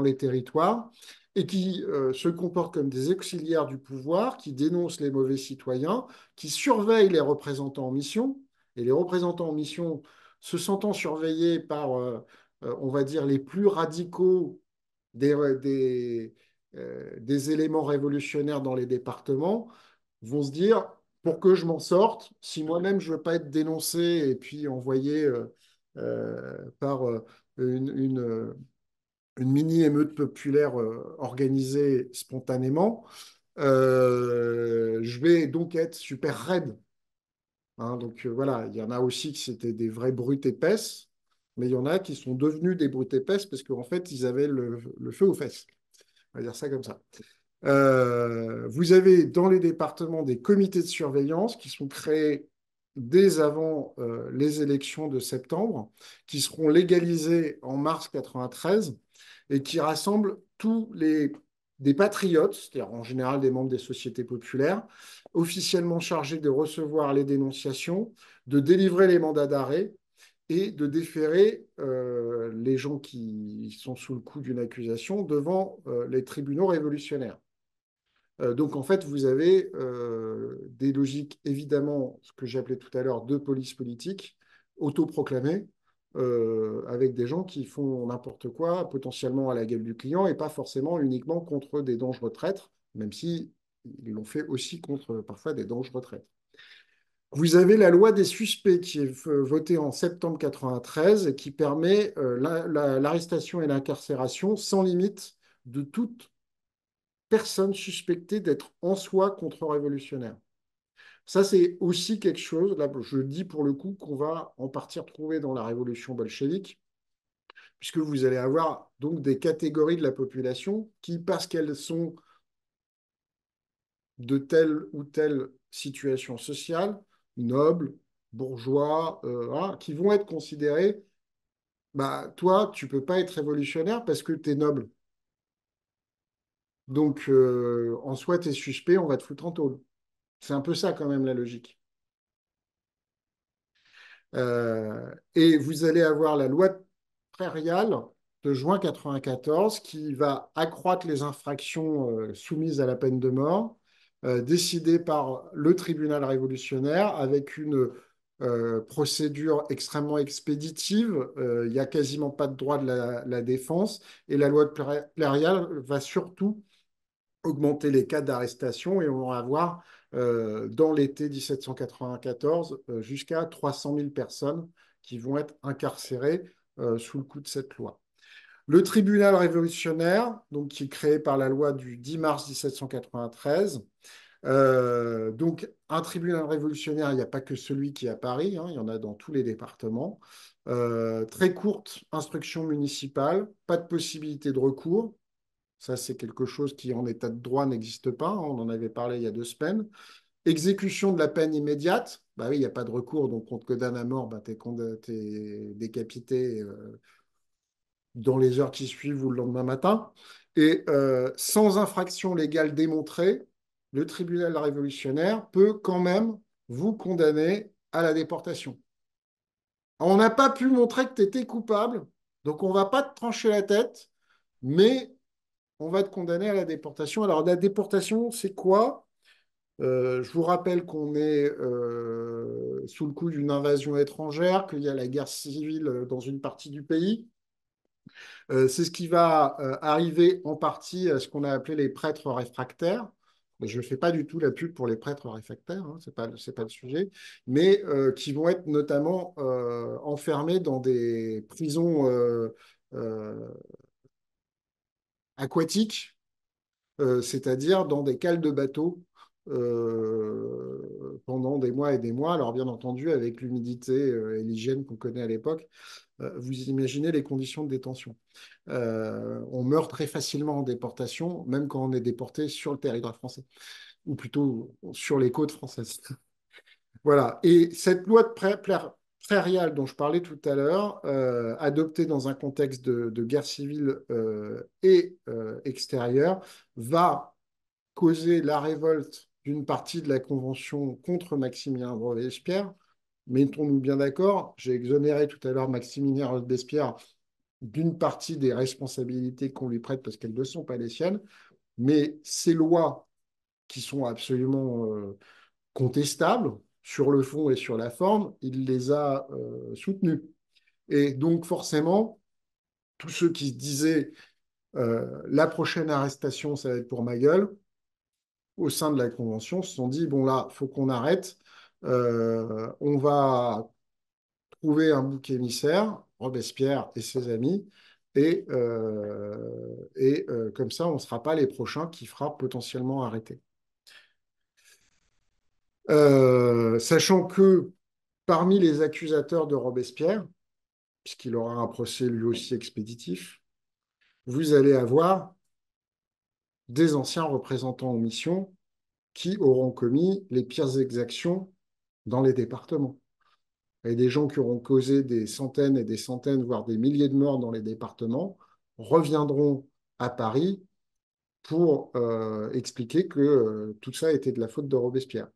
les territoires et qui se comportent comme des auxiliaires du pouvoir, qui dénoncent les mauvais citoyens, qui surveillent les représentants en mission. Et les représentants en mission, se sentant surveillés par on va dire, les plus radicaux des, des, des éléments révolutionnaires dans les départements, vont se dire, pour que je m'en sorte, si moi-même je ne veux pas être dénoncé et puis envoyé par une mini-émeute populaire organisée spontanément, je vais donc être super raide. Hein, donc voilà, il y en a aussi qui c'était des vraies brutes épaisses, mais il y en a qui sont devenus des brutes épaisses parce qu'en fait, ils avaient le feu aux fesses. On va dire ça comme ça. Vous avez dans les départements des comités de surveillance qui sont créés dès avant les élections de septembre, qui seront légalisés en mars 93 et qui rassemblent tous les des patriotes, c'est-à-dire en général des membres des sociétés populaires, officiellement chargés de recevoir les dénonciations, de délivrer les mandats d'arrêt et de déférer les gens qui sont sous le coup d'une accusation devant les tribunaux révolutionnaires. Donc en fait, vous avez des logiques, évidemment, ce que j'appelais tout à l'heure de police politique, autoproclamées, avec des gens qui font n'importe quoi, potentiellement à la gueule du client, et pas forcément uniquement contre des dangereux traîtres, même si ils l'ont fait aussi contre parfois des dangereux traîtres. Vous avez la loi des suspects qui est votée en septembre 93 et qui permet l'arrestation et l'incarcération sans limite de toute personne suspectée d'être en soi contre-révolutionnaire. Ça, c'est aussi quelque chose, là, je dis pour le coup, qu'on va en partie retrouver dans la révolution bolchevique, puisque vous allez avoir donc des catégories de la population qui, parce qu'elles sont de telle ou telle situation sociale, nobles, bourgeois, hein, qui vont être considérés, bah, toi, tu peux pas être révolutionnaire parce que tu es noble. Donc, en soi, tu es suspect, on va te foutre en tôle. C'est un peu ça quand même la logique. Et vous allez avoir la loi prairiale de juin 94 qui va accroître les infractions soumises à la peine de mort décidée par le tribunal révolutionnaire avec une procédure extrêmement expéditive. Il n'y a quasiment pas de droit de la défense et la loi de Plérial va surtout augmenter les cas d'arrestation et on va avoir dans l'été 1794 jusqu'à 300 000 personnes qui vont être incarcérées sous le coup de cette loi. Le tribunal révolutionnaire, donc, qui est créé par la loi du 10 mars 1793, donc un tribunal révolutionnaire, il n'y a pas que celui qui est à Paris, hein, il y en a dans tous les départements. Très courte instruction municipale, pas de possibilité de recours. Ça, c'est quelque chose qui, en état de droit, n'existe pas, hein. On en avait parlé il y a 2 semaines. Exécution de la peine immédiate. Bah oui, il n'y a pas de recours, donc on te condamne à mort, bah, t'es décapité dans les heures qui suivent ou le lendemain matin. Et sans infraction légale démontrée, le tribunal révolutionnaire peut quand même vous condamner à la déportation. On n'a pas pu montrer que tu étais coupable, donc on ne va pas te trancher la tête, mais on va te condamner à la déportation. Alors, la déportation, c'est quoi? Je vous rappelle qu'on est sous le coup d'une invasion étrangère, qu'il y a la guerre civile dans une partie du pays. C'est ce qui va arriver en partie à ce qu'on a appelé les prêtres réfractaires. Je ne fais pas du tout la pub pour les prêtres réfractaires, hein, c'est pas le sujet, mais qui vont être notamment enfermés dans des prisons euh, aquatiques, c'est-à-dire dans des cales de bateaux pendant des mois et des mois. Alors bien entendu, avec l'humidité et l'hygiène qu'on connaît à l'époque, vous imaginez les conditions de détention. On meurt très facilement en déportation, même quand on est déporté sur le territoire français, ou plutôt sur les côtes françaises. Voilà. Et cette loi de prairiale dont je parlais tout à l'heure, adoptée dans un contexte de guerre civile et extérieure, va causer la révolte d'une partie de la Convention contre Maximilien Robespierre. Mettons-nous bien d'accord, j'ai exonéré tout à l'heure Maximilien Robespierre d'une partie des responsabilités qu'on lui prête parce qu'elles ne sont pas les siennes, mais ces lois qui sont absolument contestables sur le fond et sur la forme, il les a soutenues. Et donc forcément, tous ceux qui se disaient la prochaine arrestation, ça va être pour ma gueule, au sein de la Convention, se sont dit, bon là, il faut qu'on arrête, on va trouver un bouc émissaire, Robespierre et ses amis, comme ça, on ne sera pas les prochains qui fera potentiellement arrêter. Sachant que parmi les accusateurs de Robespierre, puisqu'il aura un procès lui aussi expéditif, vous allez avoir des anciens représentants en mission qui auront commis les pires exactions dans les départements. Et des gens qui auront causé des centaines et des centaines, voire des milliers de morts dans les départements, reviendront à Paris pour expliquer que tout ça était de la faute de Robespierre.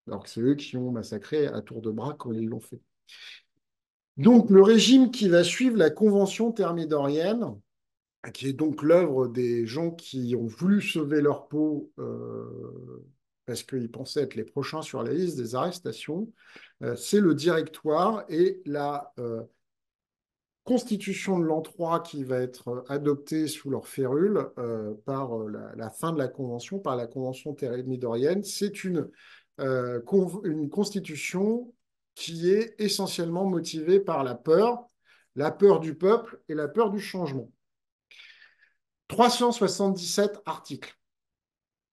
Alors que c'est eux qui ont massacré à tour de bras quand ils l'ont fait. Donc le régime qui va suivre la Convention thermidorienne, qui est donc l'œuvre des gens qui ont voulu sauver leur peau parce qu'ils pensaient être les prochains sur la liste des arrestations, c'est le Directoire et la Constitution de l'an 3 qui va être adoptée sous leur férule par la fin de la Convention, par la Convention thermidorienne. C'est une constitution qui est essentiellement motivée par la peur du peuple et la peur du changement. 377 articles.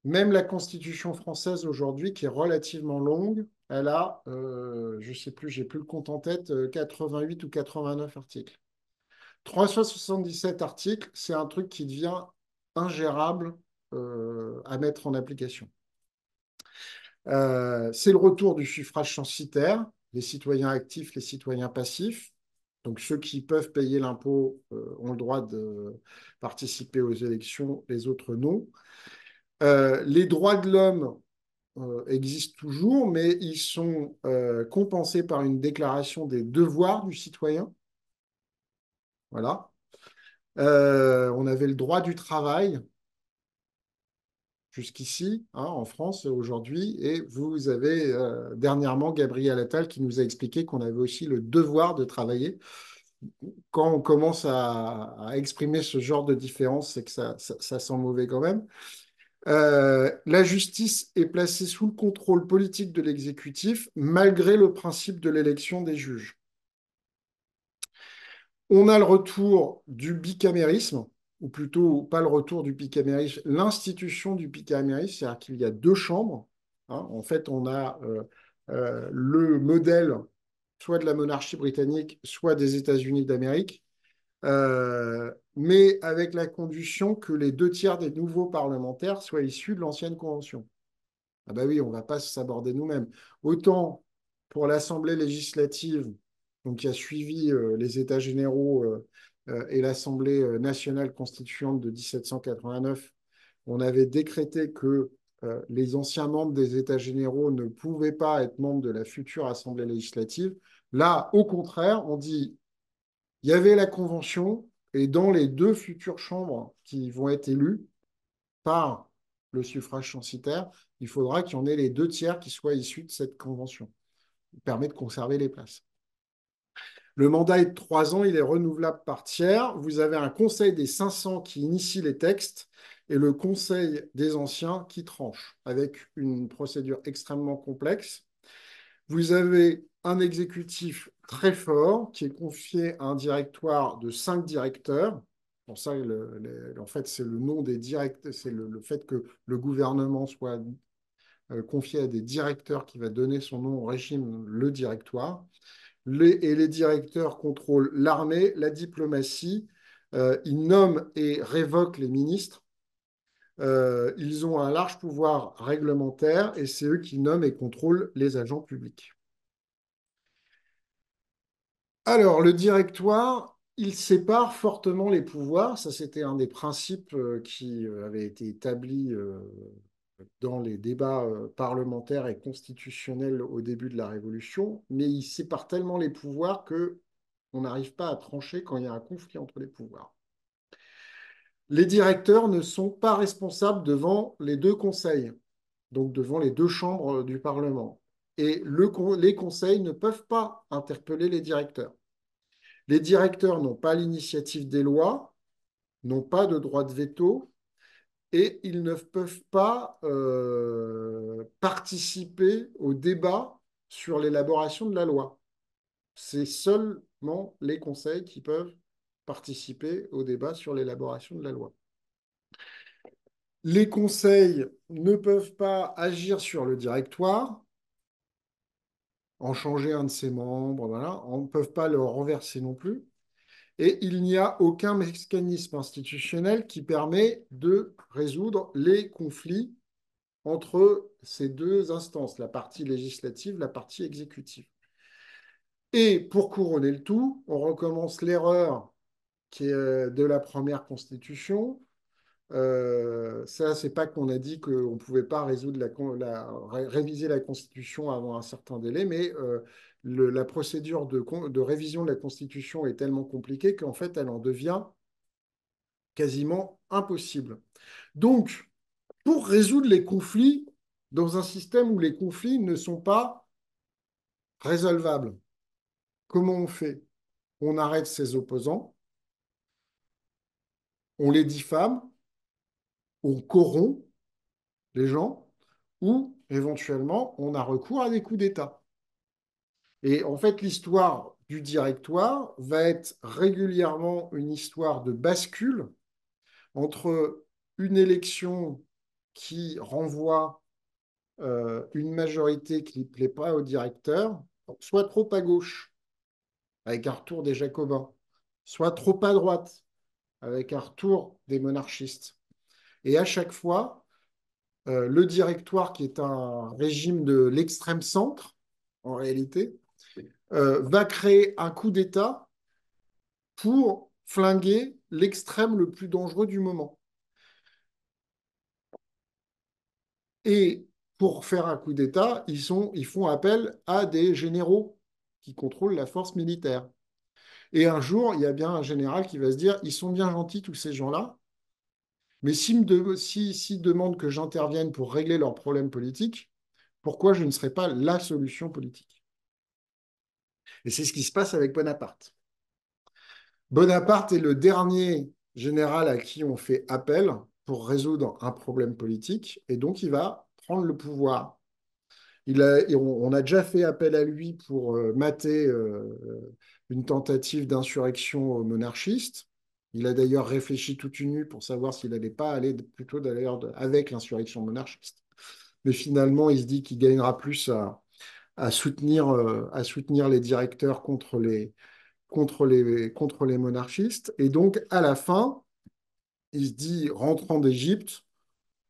Même la Constitution française aujourd'hui, qui est relativement longue, elle a, je ne sais plus, j'ai plus le compte en tête, 88 ou 89 articles. 377 articles, c'est un truc qui devient ingérable à mettre en application. C'est le retour du suffrage censitaire, les citoyens actifs, les citoyens passifs. Donc ceux qui peuvent payer l'impôt ont le droit de participer aux élections, les autres non. Les droits de l'homme existent toujours, mais ils sont compensés par une déclaration des devoirs du citoyen. Voilà. On avait le droit du travail. jusqu'ici, hein, en France aujourd'hui, et vous avez dernièrement Gabriel Attal qui nous a expliqué qu'on avait aussi le devoir de travailler. Quand on commence à exprimer ce genre de différence, c'est que ça sent mauvais quand même. La justice est placée sous le contrôle politique de l'exécutif, malgré le principe de l'élection des juges. On a le retour du bicamérisme, ou plutôt pas le retour du bicamérisme, l'institution du bicamérisme, c'est-à-dire qu'il y a deux chambres. Hein. En fait, on a le modèle soit de la monarchie britannique, soit des États-Unis d'Amérique, mais avec la condition que les deux tiers des nouveaux parlementaires soient issus de l'ancienne convention. Ah bah oui, on ne va pas s'aborder nous-mêmes. Autant pour l'Assemblée législative, donc qui a suivi les États généraux et l'Assemblée nationale constituante de 1789, on avait décrété que les anciens membres des États généraux ne pouvaient pas être membres de la future Assemblée législative. Là, au contraire, on dit il y avait la convention et dans les deux futures chambres qui vont être élues par le suffrage censitaire, il faudra qu'il y en ait les deux tiers qui soient issus de cette convention. Ça permet de conserver les places. Le mandat est de 3 ans, il est renouvelable par tiers. Vous avez un conseil des 500 qui initie les textes et le conseil des anciens qui tranche, avec une procédure extrêmement complexe. Vous avez un exécutif très fort qui est confié à un directoire de 5 directeurs. Pour ça, en fait, c'est le nom des directeurs, c'est le fait que le gouvernement soit confié à des directeurs qui va donner son nom au régime, le directoire. Et les directeurs contrôlent l'armée, la diplomatie, ils nomment et révoquent les ministres. Ils ont un large pouvoir réglementaire et c'est eux qui nomment et contrôlent les agents publics. Alors, le directoire, il sépare fortement les pouvoirs. Ça, c'était un des principes qui avait été établi dans les débats parlementaires et constitutionnels au début de la Révolution. Mais il sépare tellement les pouvoirs que on n'arrive pas à trancher quand il y a un conflit entre les pouvoirs. Les directeurs ne sont pas responsables devant les deux conseils, donc devant les deux chambres du Parlement. Et les conseils ne peuvent pas interpeller les directeurs. Les directeurs n'ont pas l'initiative des lois, n'ont pas de droit de veto et ils ne peuvent pas participer au débat sur l'élaboration de la loi. C'est seulement les conseils qui peuvent participer au débat sur l'élaboration de la loi. Les conseils ne peuvent pas agir sur le directoire, en changer un de ses membres, voilà. On ne peut pas le renverser non plus. Et il n'y a aucun mécanisme institutionnel qui permet de résoudre les conflits entre ces deux instances, la partie législative, la partie exécutive. Et pour couronner le tout, on recommence l'erreur qui est de la première constitution. Ça, c'est pas qu'on a dit qu'on ne pouvait pas résoudre réviser la Constitution avant un certain délai, mais la procédure de révision de la Constitution est tellement compliquée qu'en fait, elle en devient quasiment impossible. Donc, pour résoudre les conflits dans un système où les conflits ne sont pas résolvables, comment on fait? On arrête ses opposants, on les diffame, on corrompt les gens, ou éventuellement, on a recours à des coups d'État. Et en fait, l'histoire du directoire va être régulièrement une histoire de bascule entre une élection qui renvoie une majorité qui ne plaît pas au directeur, soit trop à gauche, avec un retour des Jacobins, soit trop à droite, avec un retour des monarchistes. Et à chaque fois, le directoire, qui est un régime de l'extrême centre, en réalité, va créer un coup d'État pour flinguer l'extrême le plus dangereux du moment. Et pour faire un coup d'État, ils font appel à des généraux qui contrôlent la force militaire. Et un jour, il y a bien un général qui va se dire, ils sont bien gentils, tous ces gens-là, Mais s'ils demandent que j'intervienne pour régler leurs problèmes politiques, pourquoi je ne serais pas la solution politique? Et c'est ce qui se passe avec Bonaparte. Bonaparte est le dernier général à qui on fait appel pour résoudre un problème politique, et donc il va prendre le pouvoir. On a déjà fait appel à lui pour mater une tentative d'insurrection monarchiste. Il a d'ailleurs réfléchi toute une nuit pour savoir s'il n'allait pas aller plutôt d'ailleurs avec l'insurrection monarchiste. Mais finalement, il se dit qu'il gagnera plus à soutenir les directeurs contre les monarchistes. Et donc, à la fin, il se dit, rentrant d'Égypte,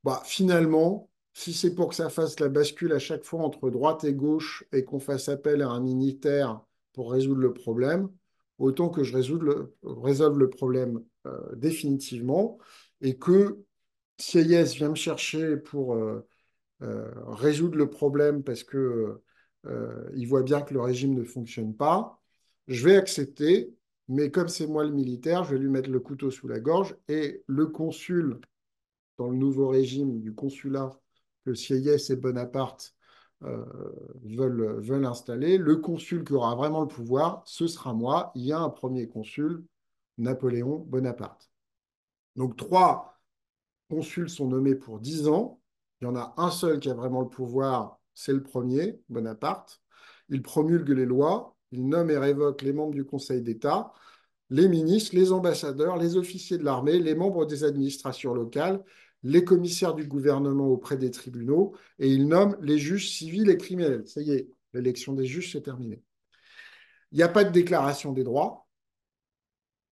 bah, finalement, si c'est pour que ça fasse la bascule à chaque fois entre droite et gauche et qu'on fasse appel à un militaire pour résoudre le problème, autant que je résolve le problème définitivement et que Sieyès vient me chercher pour résoudre le problème parce que il voit bien que le régime ne fonctionne pas, je vais accepter, mais comme c'est moi le militaire, je vais lui mettre le couteau sous la gorge et le consul dans le nouveau régime du consulat que Sieyès et Bonaparte euh, veulent installer, le consul qui aura vraiment le pouvoir, ce sera moi. Il y a un premier consul, Napoléon Bonaparte. Donc trois consuls sont nommés pour 10 ans. Il y en a un seul qui a vraiment le pouvoir, c'est le premier, Bonaparte. Il promulgue les lois, il nomme et révoque les membres du Conseil d'État, les ministres, les ambassadeurs, les officiers de l'armée, les membres des administrations locales, les commissaires du gouvernement auprès des tribunaux, et il nomme les juges civils et criminels. Ça y est, l'élection des juges, c'est terminé. Il n'y a pas de déclaration des droits,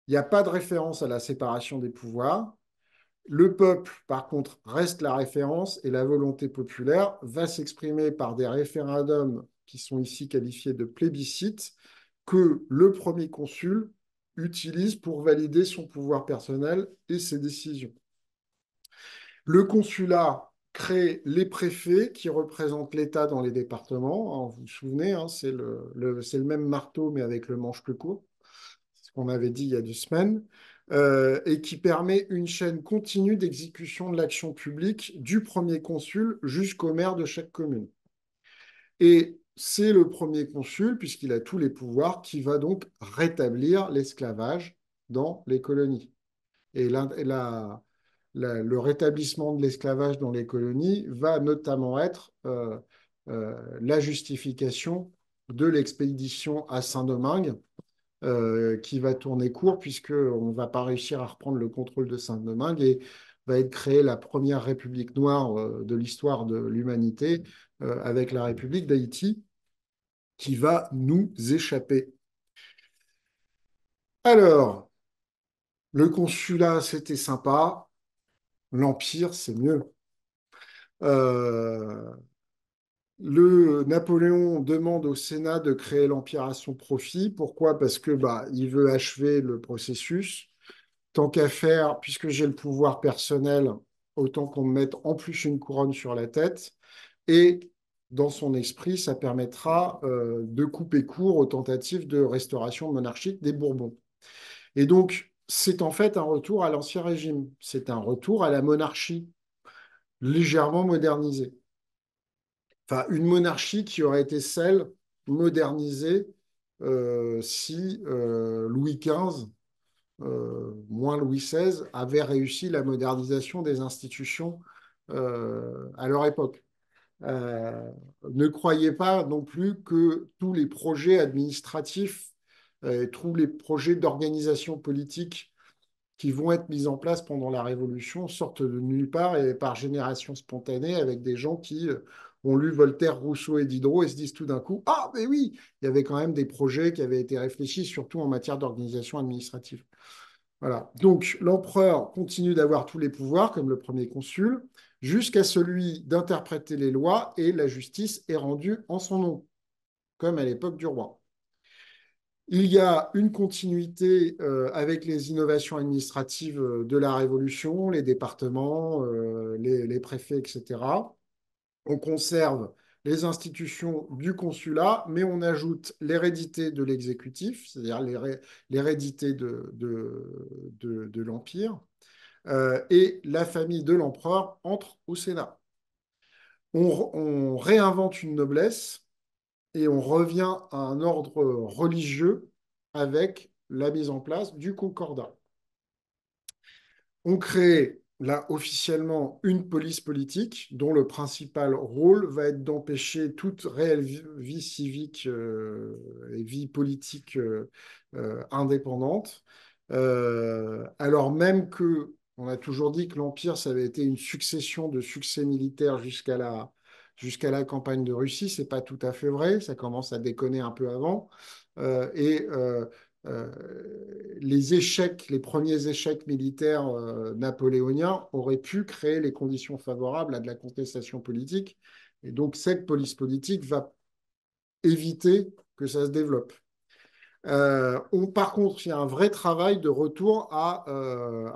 il n'y a pas de référence à la séparation des pouvoirs. Le peuple, par contre, reste la référence et la volonté populaire va s'exprimer par des référendums qui sont ici qualifiés de plébiscites que le premier consul utilise pour valider son pouvoir personnel et ses décisions. Le consulat crée les préfets qui représentent l'État dans les départements. Alors, vous vous souvenez, hein, c'est le même marteau mais avec le manche plus court, c'est ce qu'on avait dit il y a 2 semaines, et qui permet une chaîne continue d'exécution de l'action publique du premier consul jusqu'au maire de chaque commune. Et c'est le premier consul, puisqu'il a tous les pouvoirs, qui va donc rétablir l'esclavage dans les colonies. Et le rétablissement de l'esclavage dans les colonies va notamment être la justification de l'expédition à Saint-Domingue, qui va tourner court, puisqu'on ne va pas réussir à reprendre le contrôle de Saint-Domingue et va être créée la première république noire de l'histoire de l'humanité, avec la République d'Haïti, qui va nous échapper. Alors, le consulat, c'était sympa. L'Empire, c'est mieux. Euh, le Napoléon demande au Sénat de créer l'Empire à son profit. Pourquoi? Parce que bah, il veut achever le processus. Tant qu'à faire, puisque j'ai le pouvoir personnel, autant qu'on me mette en plus une couronne sur la tête. Et dans son esprit, ça permettra de couper court aux tentatives de restauration monarchique des Bourbons. Et donc, c'est en fait un retour à l'Ancien Régime. C'est un retour à la monarchie légèrement modernisée. Enfin, une monarchie qui aurait été celle modernisée si Louis XV, moins Louis XVI, avait réussi la modernisation des institutions à leur époque. Euh, Ne croyez pas non plus que tous les projets administratifs, tous les projets d'organisation politique qui vont être mises en place pendant la Révolution sortent de nulle part et par génération spontanée avec des gens qui ont lu Voltaire, Rousseau et Diderot et se disent tout d'un coup, ah, mais oui, il y avait quand même des projets qui avaient été réfléchis, surtout en matière d'organisation administrative. Voilà. Donc, l'empereur continue d'avoir tous les pouvoirs, comme le premier consul, jusqu'à celui d'interpréter les lois et la justice est rendue en son nom, comme à l'époque du roi. Il y a une continuité avec les innovations administratives de la Révolution, les départements, les préfets, etc. On conserve les institutions du consulat, mais on ajoute l'hérédité de l'exécutif, c'est-à-dire l'hérédité de l'Empire. et la famille de l'empereur entre au Sénat. On réinvente une noblesse et on revient à un ordre religieux avec la mise en place du concordat. On crée là officiellement une police politique dont le principal rôle va être d'empêcher toute réelle vie civique et vie politique indépendante, alors même que on a toujours dit que l'Empire, ça avait été une succession de succès militaires jusqu'à la campagne de Russie. C'est pas tout à fait vrai, ça commence à déconner un peu avant. Et euh, les échecs, les premiers échecs militaires napoléoniens auraient pu créer les conditions favorables à de la contestation politique. Et donc, cette police politique va éviter que ça se développe. Par contre, il y a un vrai travail de retour à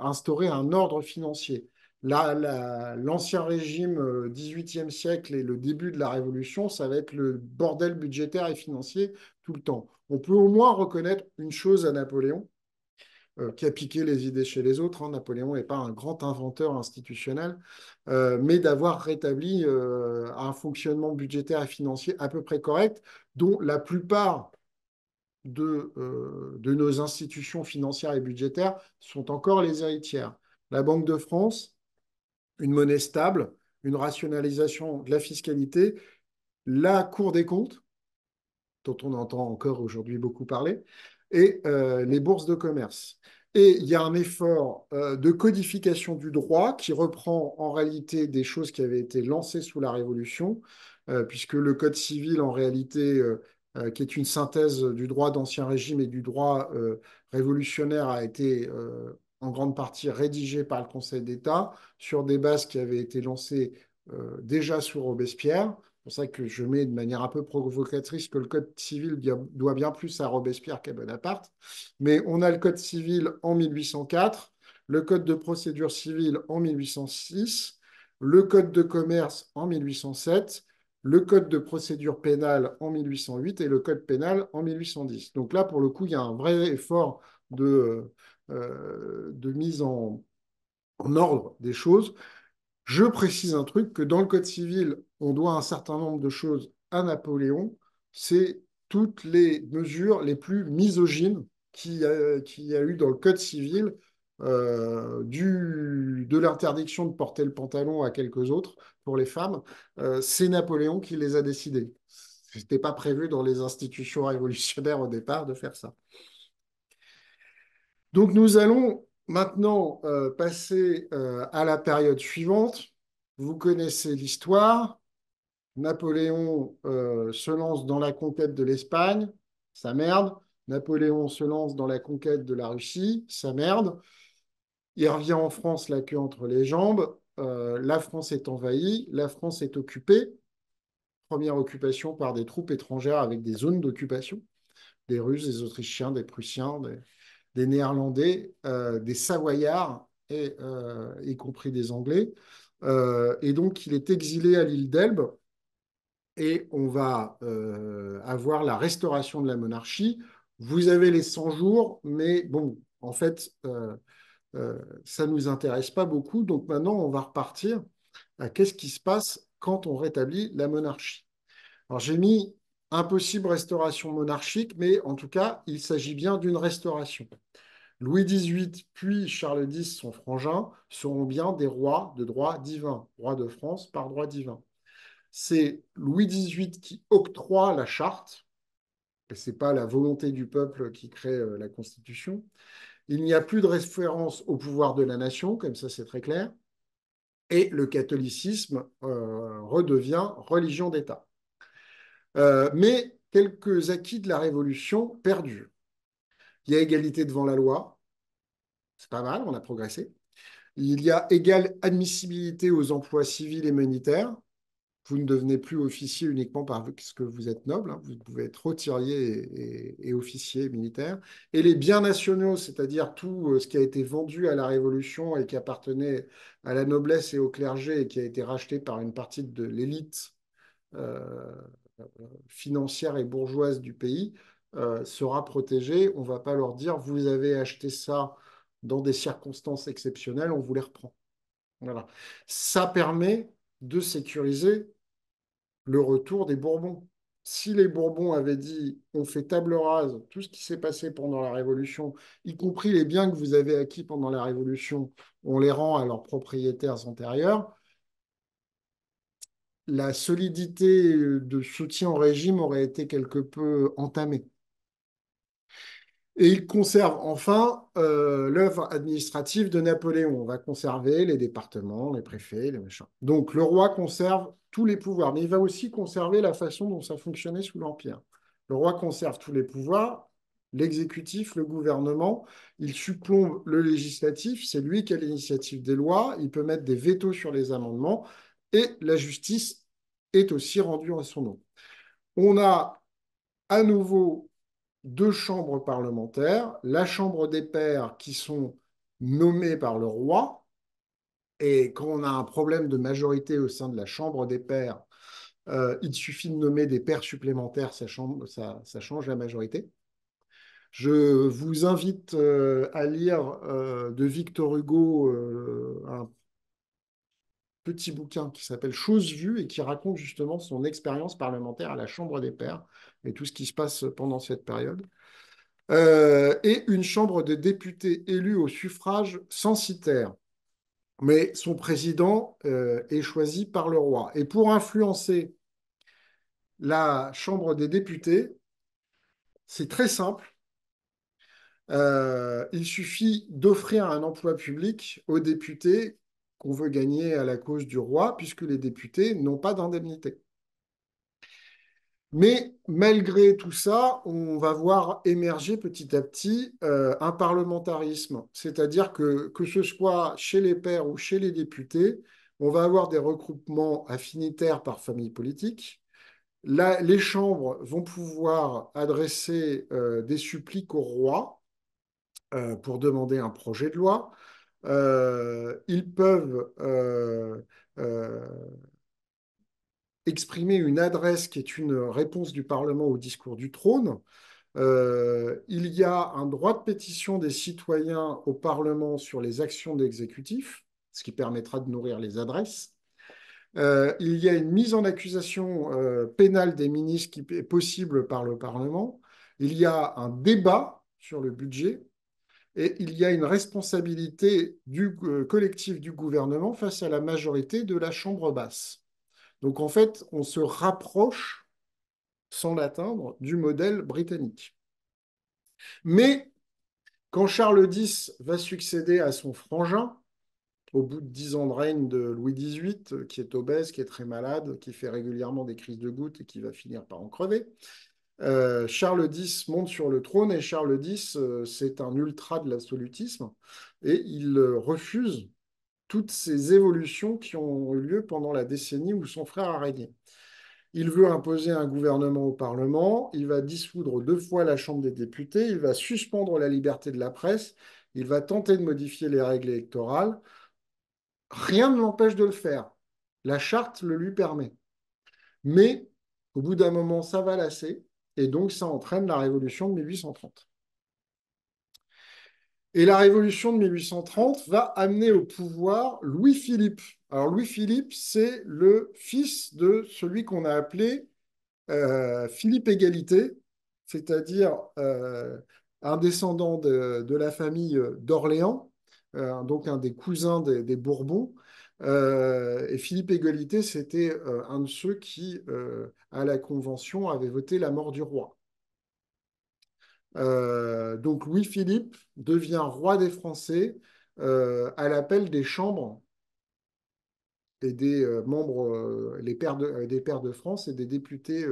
instaurer un ordre financier. L'ancien régime 18e siècle et le début de la Révolution, ça va être le bordel budgétaire et financier tout le temps. On peut au moins reconnaître une chose à Napoléon, qui a piqué les idées chez les autres. Hein. Napoléon n'est pas un grand inventeur institutionnel, mais d'avoir rétabli un fonctionnement budgétaire et financier à peu près correct, dont la plupart de nos institutions financières et budgétaires sont encore les héritières. La Banque de France, une monnaie stable, une rationalisation de la fiscalité, la Cour des comptes, dont on entend encore aujourd'hui beaucoup parler, et les bourses de commerce. Et il y a un effort de codification du droit qui reprend en réalité des choses qui avaient été lancées sous la Révolution, puisque le Code civil, en réalité, qui est une synthèse du droit d'Ancien Régime et du droit révolutionnaire, a été en grande partie rédigé par le Conseil d'État sur des bases qui avaient été lancées déjà sous Robespierre. C'est pour ça que je mets de manière un peu provocatrice que le Code civil doit bien plus à Robespierre qu'à Bonaparte. Mais on a le Code civil en 1804, le Code de procédure civile en 1806, le Code de commerce en 1807, le Code de procédure pénale en 1808 et le Code pénal en 1810. Donc là, pour le coup, il y a un vrai effort de mise en ordre des choses. Je précise un truc, que dans le Code civil, on doit un certain nombre de choses à Napoléon. C'est toutes les mesures les plus misogynes qu'il y a eu dans le Code civil, de l'interdiction de porter le pantalon à quelques autres pour les femmes. C'est Napoléon qui les a décidées. Ce n'était pas prévu dans les institutions révolutionnaires au départ de faire ça. Donc nous allons maintenant passer à la période suivante. Vous connaissez l'histoire. Napoléon se lance dans la conquête de l'Espagne, ça merde. Napoléon se lance dans la conquête de la Russie, ça merde. Il revient en France la queue entre les jambes. La France est envahie, la France est occupée. Première occupation par des troupes étrangères avec des zones d'occupation, des Russes, des Autrichiens, des Prussiens, des Néerlandais, des Savoyards, y compris des Anglais. Et donc, il est exilé à l'île d'Elbe et on va avoir la restauration de la monarchie. Vous avez les 100 jours, mais bon, en fait, ça ne nous intéresse pas beaucoup. Donc maintenant, on va repartir à qu'est-ce qui se passe quand on rétablit la monarchie. Alors j'ai mis impossible restauration monarchique, mais en tout cas, il s'agit bien d'une restauration. Louis XVIII puis Charles X, son frangin, seront bien des rois de droit divin, rois de France par droit divin. C'est Louis XVIII qui octroie la charte, et ce n'est pas la volonté du peuple qui crée la Constitution. Il n'y a plus de référence au pouvoir de la nation, comme ça c'est très clair, et le catholicisme redevient religion d'État. Mais quelques acquis de la Révolution perdurent. Il y a égalité devant la loi, c'est pas mal, on a progressé. Il y a égale admissibilité aux emplois civils et militaires. Vous ne devenez plus officier uniquement parce que vous êtes noble, hein. Vous pouvez être roturier et officier militaire. Et les biens nationaux, c'est-à-dire tout ce qui a été vendu à la Révolution et qui appartenait à la noblesse et au clergé et qui a été racheté par une partie de l'élite euh, financière et bourgeoise du pays, sera protégé. On ne va pas leur dire, vous avez acheté ça dans des circonstances exceptionnelles, on vous les reprend. Voilà. Ça permet de sécuriser le retour des Bourbons. Si les Bourbons avaient dit on fait table rase, tout ce qui s'est passé pendant la Révolution, y compris les biens que vous avez acquis pendant la Révolution, on les rend à leurs propriétaires antérieurs, la solidité de soutien au régime aurait été quelque peu entamée. Et il conserve enfin l'œuvre administrative de Napoléon. On va conserver les départements, les préfets, les machins. Donc le roi conserve tous les pouvoirs, mais il va aussi conserver la façon dont ça fonctionnait sous l'Empire. Le roi conserve tous les pouvoirs, l'exécutif, le gouvernement, il surplombe le législatif, c'est lui qui a l'initiative des lois, il peut mettre des vétos sur les amendements, et la justice est aussi rendue en son nom. On a à nouveau deux chambres parlementaires, la Chambre des pairs qui sont nommées par le roi, et quand on a un problème de majorité au sein de la Chambre des pairs, il suffit de nommer des pairs supplémentaires, ça change la majorité. Je vous invite à lire de Victor Hugo un petit bouquin qui s'appelle Choses vues et qui raconte justement son expérience parlementaire à la Chambre des pairs et tout ce qui se passe pendant cette période. Et une chambre de députés élus au suffrage censitaire. Mais son président est choisi par le roi. Et pour influencer la chambre des députés, c'est très simple. Il suffit d'offrir un emploi public aux députés qu'on veut gagner à la cause du roi, puisque les députés n'ont pas d'indemnité. Mais malgré tout ça, on va voir émerger petit à petit un parlementarisme, c'est-à-dire que ce soit chez les pairs ou chez les députés, on va avoir des regroupements affinitaires par famille politique. Là, les chambres vont pouvoir adresser des suppliques au roi pour demander un projet de loi. Ils peuvent euh, exprimer une adresse qui est une réponse du Parlement au discours du trône. Il y a un droit de pétition des citoyens au Parlement sur les actions de l'exécutif, ce qui permettra de nourrir les adresses. Il y a une mise en accusation pénale des ministres qui est possible par le Parlement. Il y a un débat sur le budget et il y a une responsabilité collective du gouvernement face à la majorité de la Chambre basse. Donc en fait, on se rapproche, sans l'atteindre, du modèle britannique. Mais quand Charles X va succéder à son frangin, au bout de 10 ans de règne de Louis XVIII, qui est obèse, qui est très malade, qui fait régulièrement des crises de goutte et qui va finir par en crever, Charles X monte sur le trône et Charles X, c'est un ultra de l'absolutisme et il refuse toutes ces évolutions qui ont eu lieu pendant la décennie où son frère a régné. Il veut imposer un gouvernement au Parlement, il va dissoudre 2 fois la Chambre des députés, il va suspendre la liberté de la presse, il va tenter de modifier les règles électorales. Rien ne l'empêche de le faire. La charte le lui permet. Mais au bout d'un moment, ça va lasser, et donc ça entraîne la révolution de 1830. Et la révolution de 1830 va amener au pouvoir Louis-Philippe. Alors Louis-Philippe, c'est le fils de celui qu'on a appelé Philippe Égalité, c'est-à-dire un descendant de la famille d'Orléans, donc un des cousins des Bourbons. Et Philippe Égalité, c'était un de ceux qui, à la Convention, avait voté la mort du roi. Donc Louis-Philippe devient roi des Français à l'appel des chambres et des membres, des pairs de France et des députés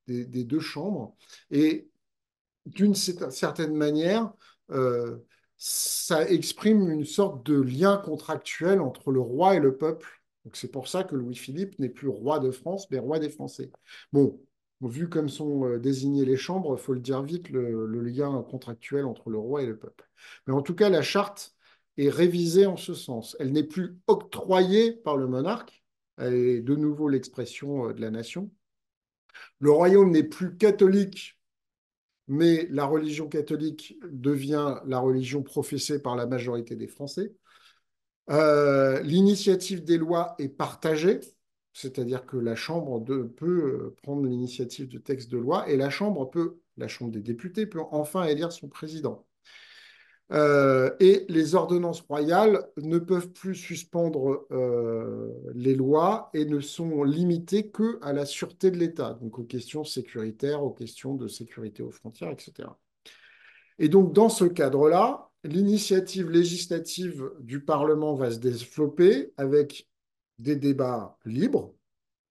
des deux chambres. Et d'une certaine manière, euh, ça exprime une sorte de lien contractuel entre le roi et le peuple. Donc c'est pour ça que Louis-Philippe n'est plus roi de France, mais roi des Français. Bon, vu comme sont désignées les chambres, il faut le dire vite, le lien contractuel entre le roi et le peuple. Mais en tout cas, la charte est révisée en ce sens. Elle n'est plus octroyée par le monarque, elle est de nouveau l'expression de la nation. Le royaume n'est plus catholique mais la religion catholique devient la religion professée par la majorité des Français. L'initiative des lois est partagée, c'est-à-dire que la Chambre peut prendre l'initiative de textes de loi et la Chambre des députés peut enfin élire son président. Et les ordonnances royales ne peuvent plus suspendre les lois et ne sont limitées que à la sûreté de l'État, donc aux questions sécuritaires, aux questions de sécurité aux frontières, etc. Et donc, dans ce cadre-là, l'initiative législative du Parlement va se développer avec des débats libres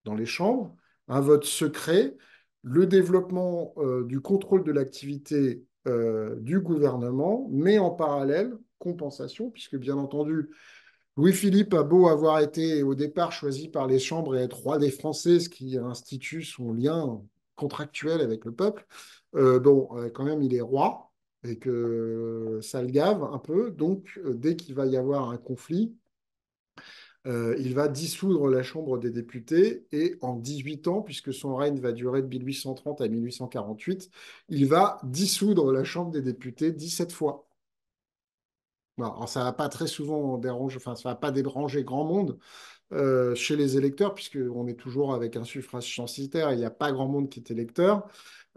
dans les chambres, un vote secret, le développement du contrôle de l'activité du gouvernement, mais en parallèle, compensation, puisque bien entendu, Louis-Philippe a beau avoir été au départ choisi par les chambres et être roi des Français, ce qui institue son lien contractuel avec le peuple, quand même, il est roi et que ça le gave un peu. Donc, dès qu'il va y avoir un conflit, il va dissoudre la Chambre des députés et en 18 ans, puisque son règne va durer de 1830 à 1848, il va dissoudre la Chambre des députés 17 fois. Bon, alors, ça ne va pas très souvent déranger, enfin, ça va pas déranger grand monde chez les électeurs, puisqu'on est toujours avec un suffrage censitaire, il n'y a pas grand monde qui est électeur.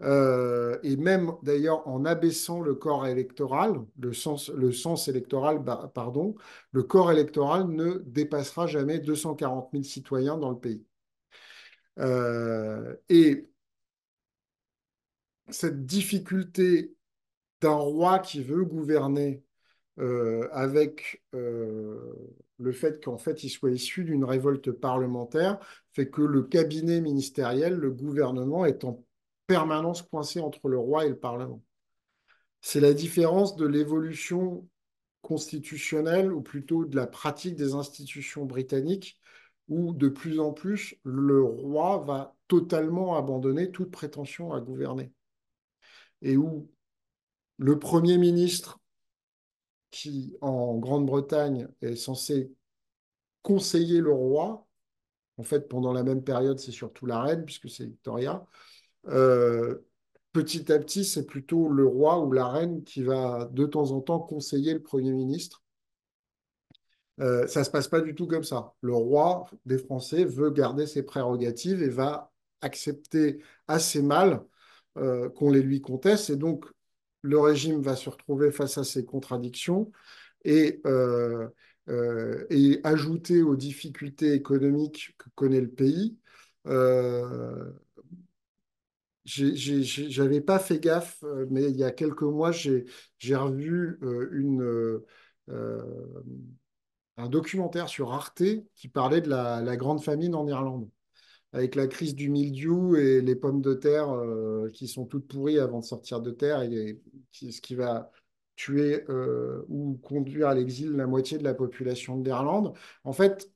Et même d'ailleurs en abaissant le corps électoral, le sens électoral, pardon, le corps électoral ne dépassera jamais 240 000 citoyens dans le pays. Et cette difficulté d'un roi qui veut gouverner avec le fait qu'en fait il soit issu d'une révolte parlementaire, fait que le cabinet ministériel, le gouvernement, est en permanence coincé entre le roi et le Parlement. C'est la différence de l'évolution constitutionnelle, ou plutôt de la pratique des institutions britanniques, où de plus en plus le roi va totalement abandonner toute prétention à gouverner. Et où le Premier ministre, qui en Grande-Bretagne est censé conseiller le roi, en fait pendant la même période c'est surtout la reine, puisque c'est Victoria, euh, petit à petit c'est plutôt le roi ou la reine qui va de temps en temps conseiller le Premier ministre. Ça ne se passe pas du tout comme ça. Le roi des Français veut garder ses prérogatives et va accepter assez mal qu'on les lui conteste. Et donc, le régime va se retrouver face à ces contradictions et ajouter aux difficultés économiques que connaît le pays. Euh, J'avais pas fait gaffe, mais il y a quelques mois, j'ai revu un documentaire sur Arte qui parlait de la grande famine en Irlande, avec la crise du mildiou et les pommes de terre qui sont toutes pourries avant de sortir de terre, ce qui va tuer ou conduire à l'exil la moitié de la population de l'Irlande. En fait,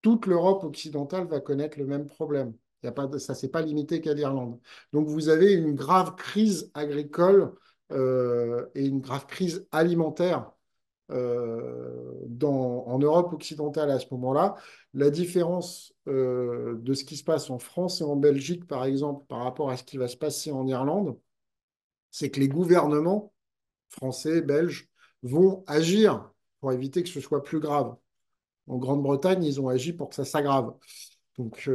toute l'Europe occidentale va connaître le même problème. Il y a pas ça ne s'est pas limité qu'à l'Irlande. Donc vous avez une grave crise agricole et une grave crise alimentaire en Europe occidentale à ce moment-là. La différence de ce qui se passe en France et en Belgique, par exemple, par rapport à ce qui va se passer en Irlande, c'est que les gouvernements français, belges, vont agir pour éviter que ce soit plus grave. En Grande-Bretagne, ils ont agi pour que ça s'aggrave. Donc,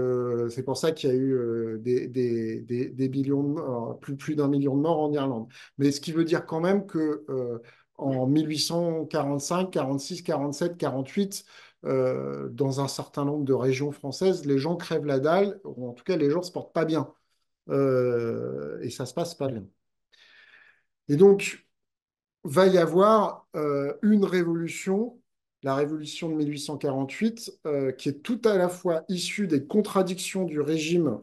c'est pour ça qu'il y a eu des millions de morts, plus d'un million de morts en Irlande. Mais ce qui veut dire quand même que en 1845, 46, 47, 48, dans un certain nombre de régions françaises, les gens crèvent la dalle, ou en tout cas, les gens ne se portent pas bien. Et ça ne se passe pas bien. Et donc, va y avoir une révolution, la révolution de 1848, qui est tout à la fois issue des contradictions du régime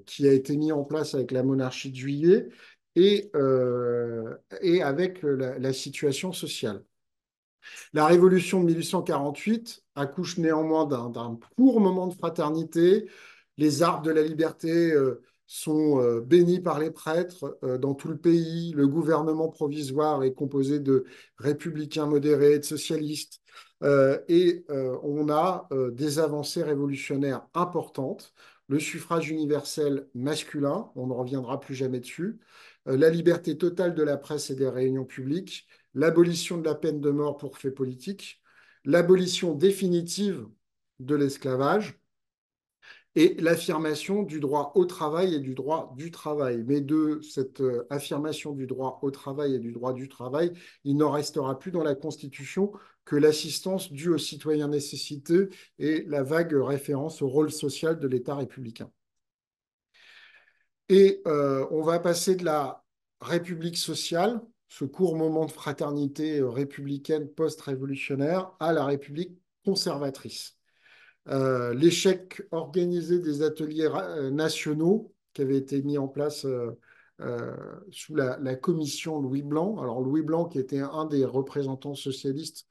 qui a été mis en place avec la monarchie de Juillet et avec la situation sociale. La révolution de 1848 accouche néanmoins d'un court moment de fraternité. Les arbres de la liberté sont bénis par les prêtres dans tout le pays. Le gouvernement provisoire est composé de républicains modérés et de socialistes. On a des avancées révolutionnaires importantes. Le suffrage universel masculin, on ne reviendra plus jamais dessus. la liberté totale de la presse et des réunions publiques, l'abolition de la peine de mort pour faits politiques, l'abolition définitive de l'esclavage et l'affirmation du droit au travail et du droit du travail. Mais de cette affirmation du droit au travail et du droit du travail, il n'en restera plus dans la Constitution que l'assistance due aux citoyens nécessiteux et la vague référence au rôle social de l'État républicain. Et on va passer de la République sociale, ce court moment de fraternité républicaine post-révolutionnaire, à la République conservatrice. L'échec organisé des ateliers nationaux qui avaient été mis en place euh, sous la commission Louis Blanc. Alors Louis Blanc, qui était un des représentants socialistes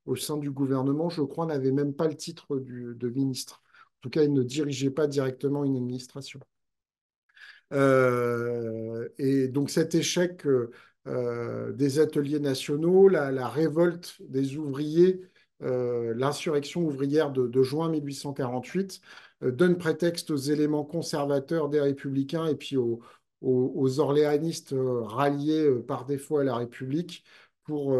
au sein du gouvernement, je crois, n'avait même pas le titre de ministre. En tout cas, il ne dirigeait pas directement une administration. Et donc cet échec des ateliers nationaux, la révolte des ouvriers, l'insurrection ouvrière de juin 1848 donne prétexte aux éléments conservateurs des républicains et puis aux orléanistes ralliés par défaut à la République pour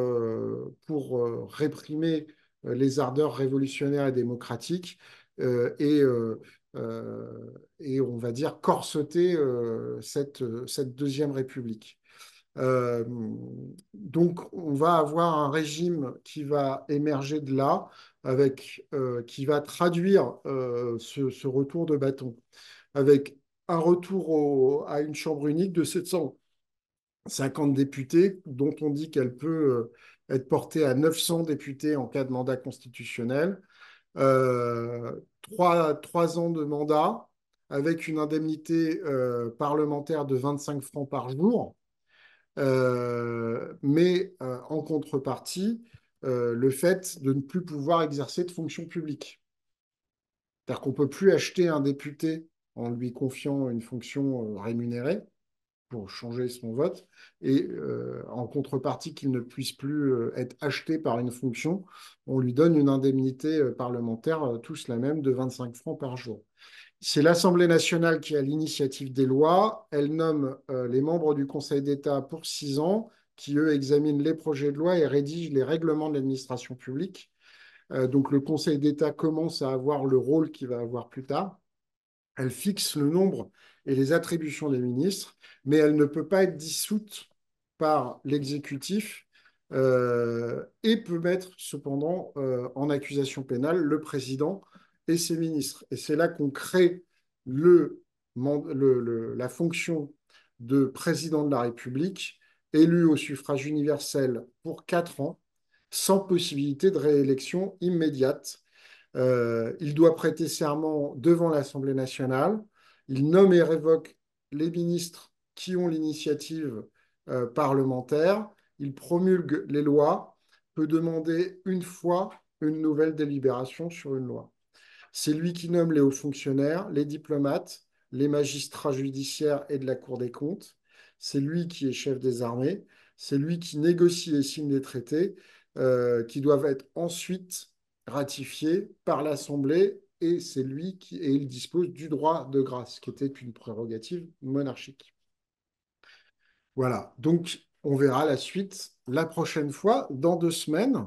réprimer les ardeurs révolutionnaires et démocratiques. Et et on va dire corseter cette Deuxième République. Euh, donc, on va avoir un régime qui va émerger de là, qui va traduire ce retour de bâton, avec un retour à une chambre unique de 750 députés, dont on dit qu'elle peut être portée à 900 députés en cas de mandat constitutionnel, 3 ans de mandat avec une indemnité parlementaire de 25 francs par jour, mais en contrepartie, le fait de ne plus pouvoir exercer de fonction publique. C'est-à-dire qu'on ne peut plus acheter un député en lui confiant une fonction rémunérée pour changer son vote, et en contrepartie qu'il ne puisse plus être acheté par une fonction, on lui donne une indemnité parlementaire, tous la même, de 25 francs par jour. C'est l'Assemblée nationale qui a l'initiative des lois. Elle nomme les membres du Conseil d'État pour 6 ans, qui, eux, examinent les projets de loi et rédigent les règlements de l'administration publique. Donc le Conseil d'État commence à avoir le rôle qu'il va avoir plus tard. Elle fixe le nombre et les attributions des ministres, mais elle ne peut pas être dissoute par l'exécutif et peut mettre cependant en accusation pénale le président et ses ministres. Et c'est là qu'on crée la fonction de président de la République, élu au suffrage universel pour 4 ans, sans possibilité de réélection immédiate. Il doit prêter serment devant l'Assemblée nationale. Il nomme et révoque les ministres qui ont l'initiative parlementaire. Il promulgue les lois, peut demander une fois une nouvelle délibération sur une loi. C'est lui qui nomme les hauts fonctionnaires, les diplomates, les magistrats judiciaires et de la Cour des comptes. C'est lui qui est chef des armées. C'est lui qui négocie et signe des traités qui doivent être ensuite ratifiés par l'Assemblée, et c'est lui et il dispose du droit de grâce, qui était une prérogative monarchique. Voilà, donc on verra la suite la prochaine fois, dans 2 semaines.